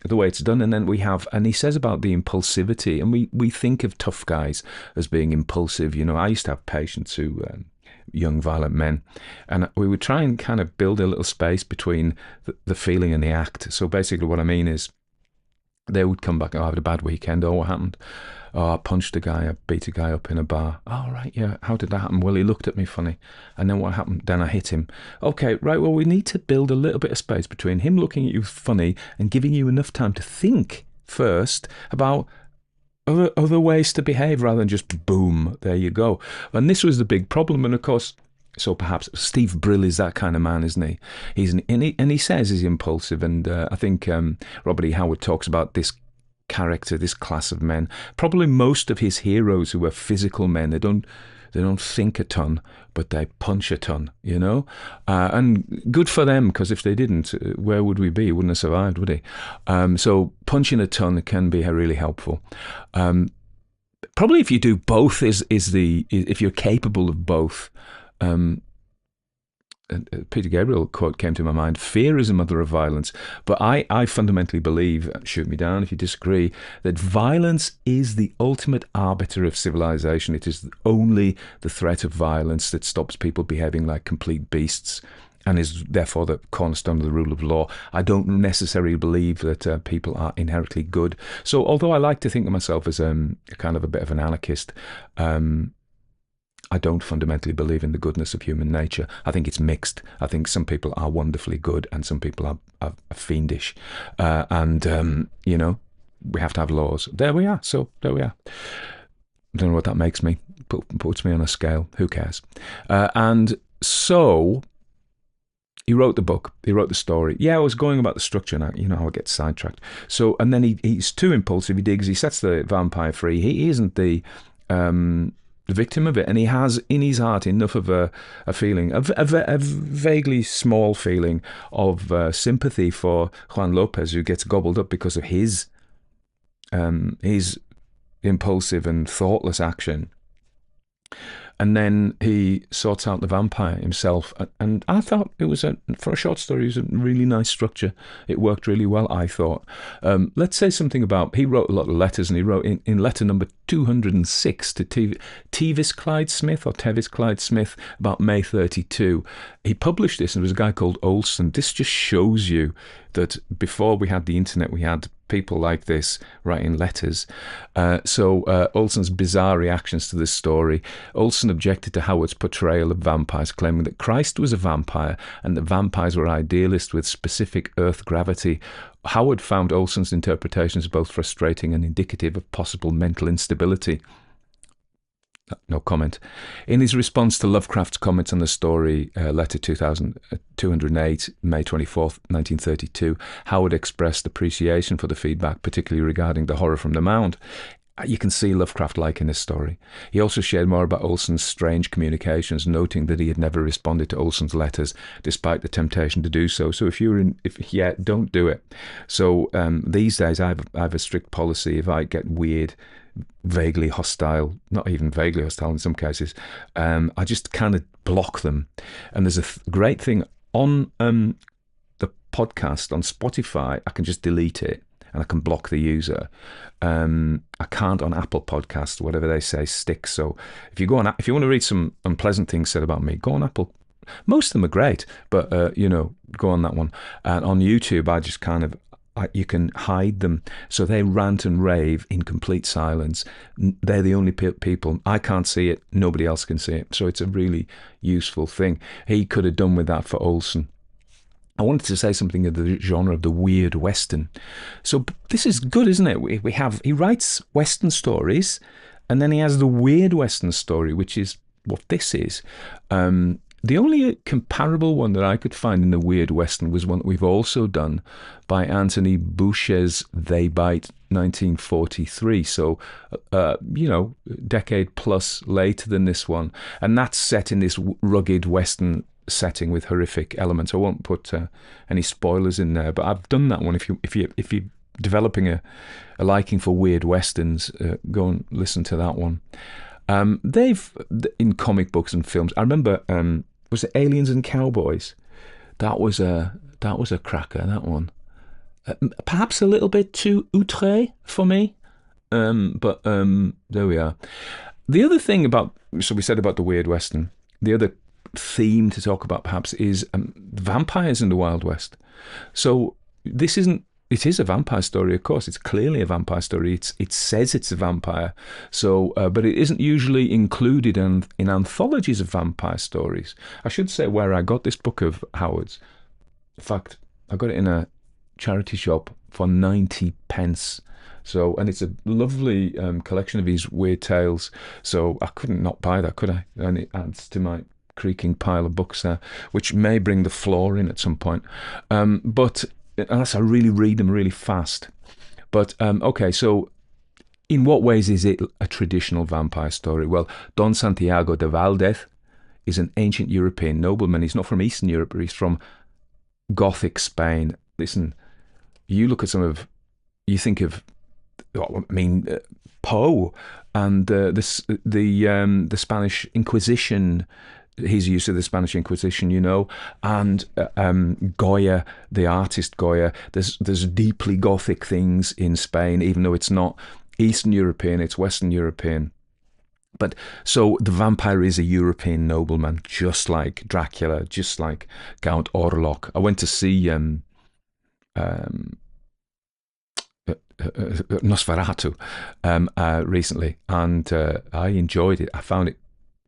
the way it's done. And then and he says about the impulsivity, and we think of tough guys as being impulsive. I used to have patients who young violent men, and we would try and kind of build a little space between the feeling and the act. So basically what I mean is they would come back, oh, I had a bad weekend, oh, what happened? Oh, I punched a guy, I beat a guy up in a bar. Oh, right, yeah, how did that happen? Well, he looked at me funny. And then what happened? Then I hit him. Okay, right, well, we need to build a little bit of space between him looking at you funny and giving you enough time to think first about other ways to behave rather than just boom, there you go. And this was the big problem. And of course, so perhaps Steve Brill is that kind of man, isn't he? And he says he's impulsive. And I think Robert E. Howard talks about this character, this class of men. Probably most of his heroes who are physical men, they don't think a ton, but they punch a ton, you know? And good for them, because if they didn't, where would we be? He wouldn't have survived, would he? So punching a ton can be really helpful. Probably if you do both if you're capable of both. Peter Gabriel quote came to my mind: fear is a mother of violence. But I fundamentally believe, shoot me down if you disagree, that violence is the ultimate arbiter of civilization. It is only the threat of violence that stops people behaving like complete beasts and is therefore the cornerstone of the rule of law. I don't necessarily believe that people are inherently good. So although I like to think of myself as kind of a bit of an anarchist, I don't fundamentally believe in the goodness of human nature. I think it's mixed. I think some people are wonderfully good and some people are fiendish. You know, we have to have laws. There we are. So there we are. I don't know what that makes me. Puts me on a scale. Who cares? And so he wrote the book. He wrote the story. Yeah, I was going about the structure now. You know how I get sidetracked. So, and then he's too impulsive. He digs. He sets the vampire free. He isn't the victim of it, and he has in his heart enough of a feeling, a vaguely small feeling of sympathy for Juan Lopez, who gets gobbled up because of his impulsive and thoughtless action. And then he sorts out the vampire himself. And I thought it was, for a short story, it was a really nice structure. It worked really well, I thought. Let's say something about, he wrote a lot of letters, and he wrote in letter number 206 to Tevis Clyde Smith about May 32. He published this, and there was a guy called Olson. This just shows you that before we had the internet, we had people like this writing letters. So Olson's bizarre reactions to this story. Olson objected to Howard's portrayal of vampires, claiming that Christ was a vampire and that vampires were idealists with specific earth gravity. Howard found Olson's interpretations both frustrating and indicative of possible mental instability. No comment. In his response to Lovecraft's comments on the story, letter 208, May 24th, 1932, Howard expressed appreciation for the feedback, particularly regarding the horror from the Mound. You can see Lovecraft liking this story. He also shared more about Olson's strange communications, noting that he had never responded to Olson's letters, despite the temptation to do so. So don't do it. So these days I have a strict policy. If I get weird, vaguely hostile, not even vaguely hostile in some cases, I just kind of block them. And there's a great thing on the podcast on Spotify. I can just delete it and I can block the user. I can't on Apple Podcasts, whatever they say sticks. So if you want to read some unpleasant things said about me, go on Apple. Most of them are great, but go on that one. And on YouTube, I just kind of, you can hide them, so they rant and rave in complete silence. They're the only people. I can't see it, nobody else can see it, so it's a really useful thing. He could have done with that for Olson. I wanted to say something of the genre of the weird Western. So this is good, isn't it? He writes Western stories, and then he has the weird Western story, which is what this is. The only comparable one that I could find in the weird Western was one that we've also done by Anthony Boucher's They Bite, 1943. So, decade plus later than this one. And that's set in this rugged Western setting with horrific elements. I won't put any spoilers in there, but I've done that one. If you're developing a liking for weird Westerns, go and listen to that one. They've, in comic books and films, I remember, was it Aliens and Cowboys? That was a cracker, that one. Perhaps a little bit too outré for me, but there we are. The other thing we said about the weird Western, the other theme to talk about perhaps is vampires in the Wild West. So this isn't. It is a vampire story, of course. It's clearly a vampire story. It says it's a vampire. So, but it isn't usually included in anthologies of vampire stories. I should say where I got this book of Howard's. In fact, I got it in a charity shop for 90 pence. So, and it's a lovely collection of these weird tales. So I couldn't not buy that, could I? And it adds to my creaking pile of books there, which may bring the floor in at some point. But unless I really read them really fast. But okay, so in what ways is it a traditional vampire story? Well, Don Santiago de Valdez is an ancient European nobleman. He's not from Eastern Europe, but he's from Gothic Spain. Listen, you look at you think of, Poe and the Spanish Inquisition. He's used to the Spanish Inquisition, and Goya, the artist Goya. There's deeply Gothic things in Spain, even though it's not Eastern European, it's Western European. But so the vampire is a European nobleman, just like Dracula, just like Count Orlok. I went to see Nosferatu recently, and I enjoyed it. I found it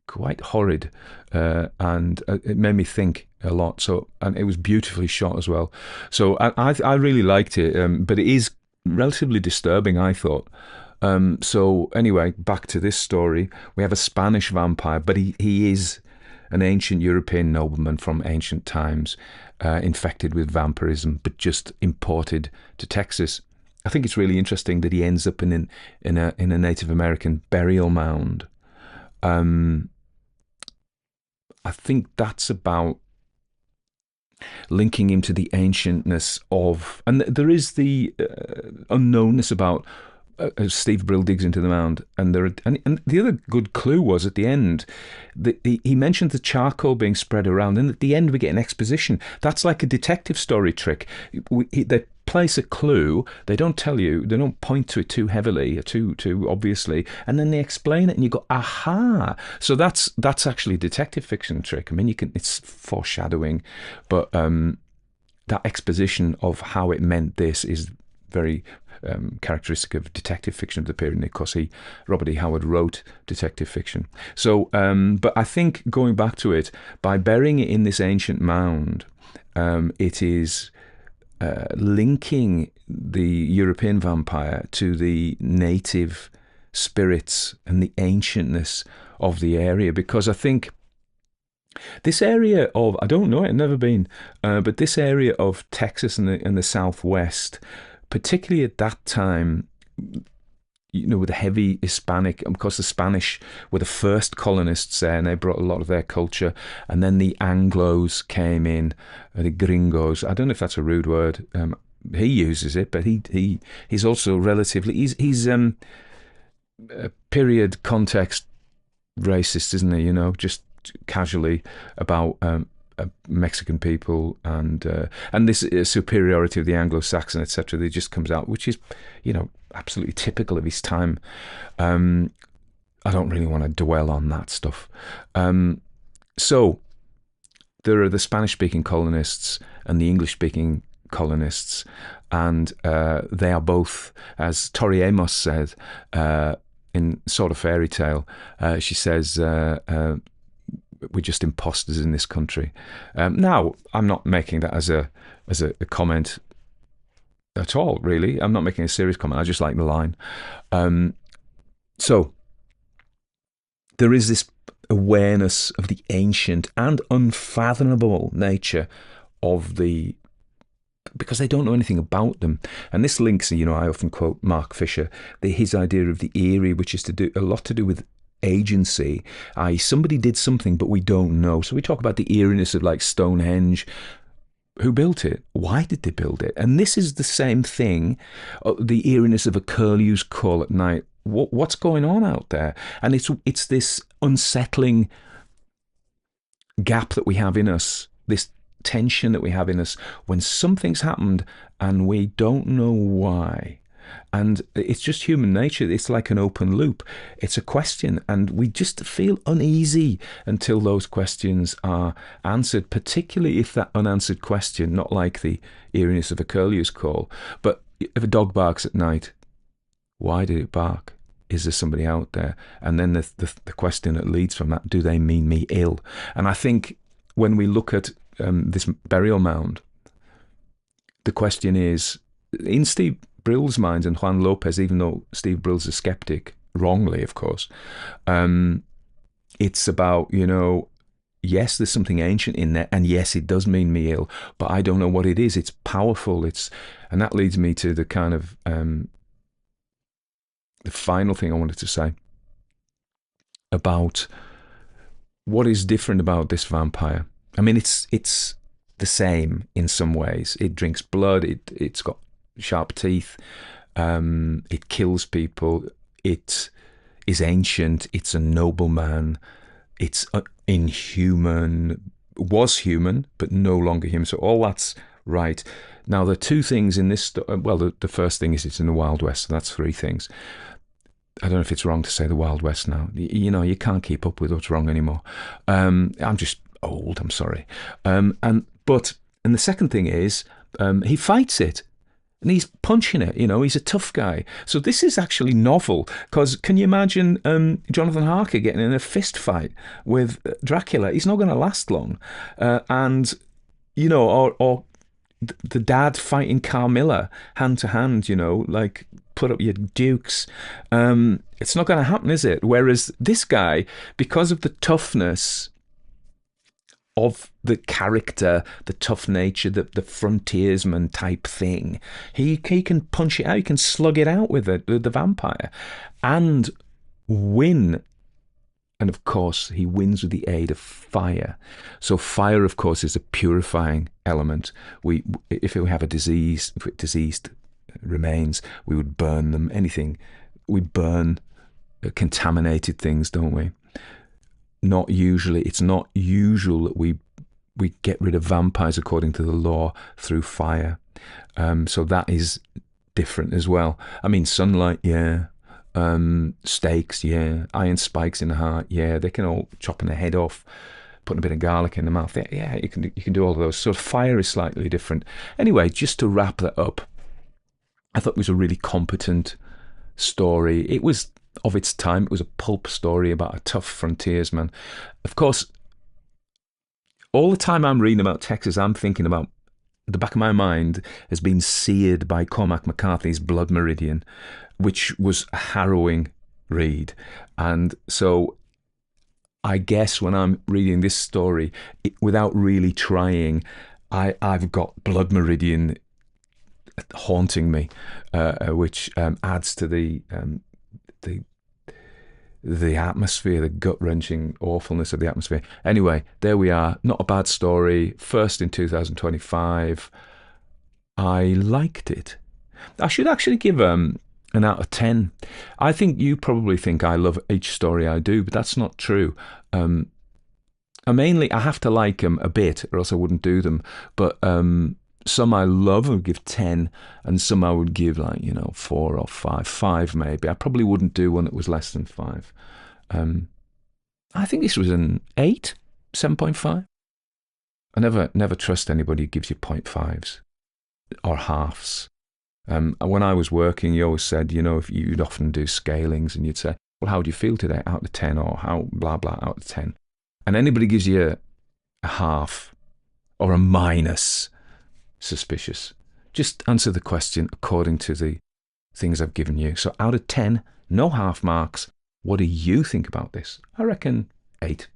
quite horrid, and it made me think a lot. So, and it was beautifully shot as well. So I really liked it, but it is relatively disturbing, I thought. So anyway, back to this story. We have a Spanish vampire, but he is an ancient European nobleman from ancient times, infected with vampirism, but just imported to Texas. I think it's really interesting that he ends up in a Native American burial mound. I think that's about linking him to the ancientness of, and there is the unknownness about. Steve Brill digs into the mound, and the other good clue was at the end that he mentioned the charcoal being spread around, and at the end we get an exposition. That's like a detective story trick. They place a clue, they don't tell you, they don't point to it too heavily, too obviously, and then they explain it, and you go, aha! So that's actually a detective fiction trick. I mean, it's foreshadowing, but that exposition of how it meant this is very characteristic of detective fiction of the period. And of course, Robert E. Howard wrote detective fiction. So, but I think going back to it, by burying it in this ancient mound, it is linking the European vampire to the native spirits and the ancientness of the area. Because I think this area of, I don't know, I've never been, but this area of Texas and the Southwest, particularly at that time, with the heavy Hispanic, of course the Spanish were the first colonists there, and they brought a lot of their culture, and then the Anglos came in, the gringos. I don't know if that's a rude word. He uses it, but he's also relatively, he's period context racist, isn't he? Just casually about Mexican people and this superiority of the Anglo-Saxon, etc. That just comes out, which is, absolutely typical of his time. I don't really want to dwell on that stuff. So there are the Spanish-speaking colonists and the English-speaking colonists, and they are both, as Tori Amos said in Sort of Fairy Tale, she says, we're just imposters in this country. Now, I'm not making that as a comment at all, really. I'm not making a serious comment. I just like the line. So there is this awareness of the ancient and unfathomable nature of because they don't know anything about them. And this links, I often quote Mark Fisher, his idea of the eerie, which is a lot to do with agency, i.e. somebody did something but we don't know. So we talk about the eeriness of like Stonehenge. Who built it? Why did they build it? And this is the same thing, the eeriness of a curlew's call at night. What's going on out there? And it's this unsettling gap that we have in us, this tension that we have in us when something's happened and we don't know why. And it's just human nature. It's like an open loop. It's a question, and we just feel uneasy until those questions are answered, particularly if that unanswered question, not like the eeriness of a curlew's call, but if a dog barks at night, why did it bark? Is there somebody out there? And then the question that leads from that, do they mean me ill? And I think when we look at this burial mound, the question is, in Steve Brill's mind and Juan Lopez, even though Steve Brill's a skeptic, wrongly, of course, it's about, yes, there's something ancient in there, and yes, it does mean me ill, but I don't know what it is. It's powerful. And that leads me to the kind of the final thing I wanted to say about what is different about this vampire. I mean, it's the same in some ways. It drinks blood. It's got sharp teeth. It kills people. It is ancient. It's a nobleman. It's inhuman. Was human, but no longer human. So all that's right. Now, the two things in this, the first thing is it's in the Wild West. So that's three things. I don't know if it's wrong to say the Wild West now. You can't keep up with what's wrong anymore. I'm just old. I'm sorry. And the second thing is he fights it. And he's punching it, he's a tough guy. So this is actually novel, because can you imagine Jonathan Harker getting in a fist fight with Dracula? He's not going to last long. Or the dad fighting Carmilla hand to hand, like put up your dukes. It's not going to happen, is it? Whereas this guy, because of the toughness of the character, the tough nature, the frontiersman type thing, he can punch it out, he can slug it out with the vampire and win. And of course, he wins with the aid of fire. So fire, of course, is a purifying element. If we have diseased remains, we would burn them. Anything, we burn contaminated things, don't we? It's not usual that we get rid of vampires according to the law through fire. So that is different as well. I mean, sunlight, yeah. Stakes, yeah. Iron spikes in the heart, yeah. They can all chopping the head off, putting a bit of garlic in the mouth. Yeah, you can do all of those. So fire is slightly different. Anyway, just to wrap that up, I thought it was a really competent story. It was of its time. It was a pulp story about a tough frontiersman. Of course, all the time I'm reading about Texas, I'm thinking about, the back of my mind has been seared by Cormac McCarthy's Blood Meridian, which was a harrowing read. And so I guess when I'm reading this story, without really trying, I've got Blood Meridian haunting me, which adds to the atmosphere, the gut-wrenching awfulness of the atmosphere. Anyway, there we are. Not a bad story. First in 2025. I liked it. I should actually give an out of 10. I think you probably think I love each story I do, but that's not true. I have to like them a bit, or else I wouldn't do them. But some I love, I would give 10, and some I would give 4 or 5. 5 maybe. I probably wouldn't do one that was less than 5. I think this was an 8, 7.5. I never trust anybody who gives you 0.5s or halves. When I was working, you always said, if you'd often do scalings, and you'd say, well, how do you feel today? Out of 10, or how blah blah out of 10. And anybody gives you a half or a minus, suspicious. Just answer the question according to the things I've given you. So out of 10, no half marks. What do you think about this? I reckon 8.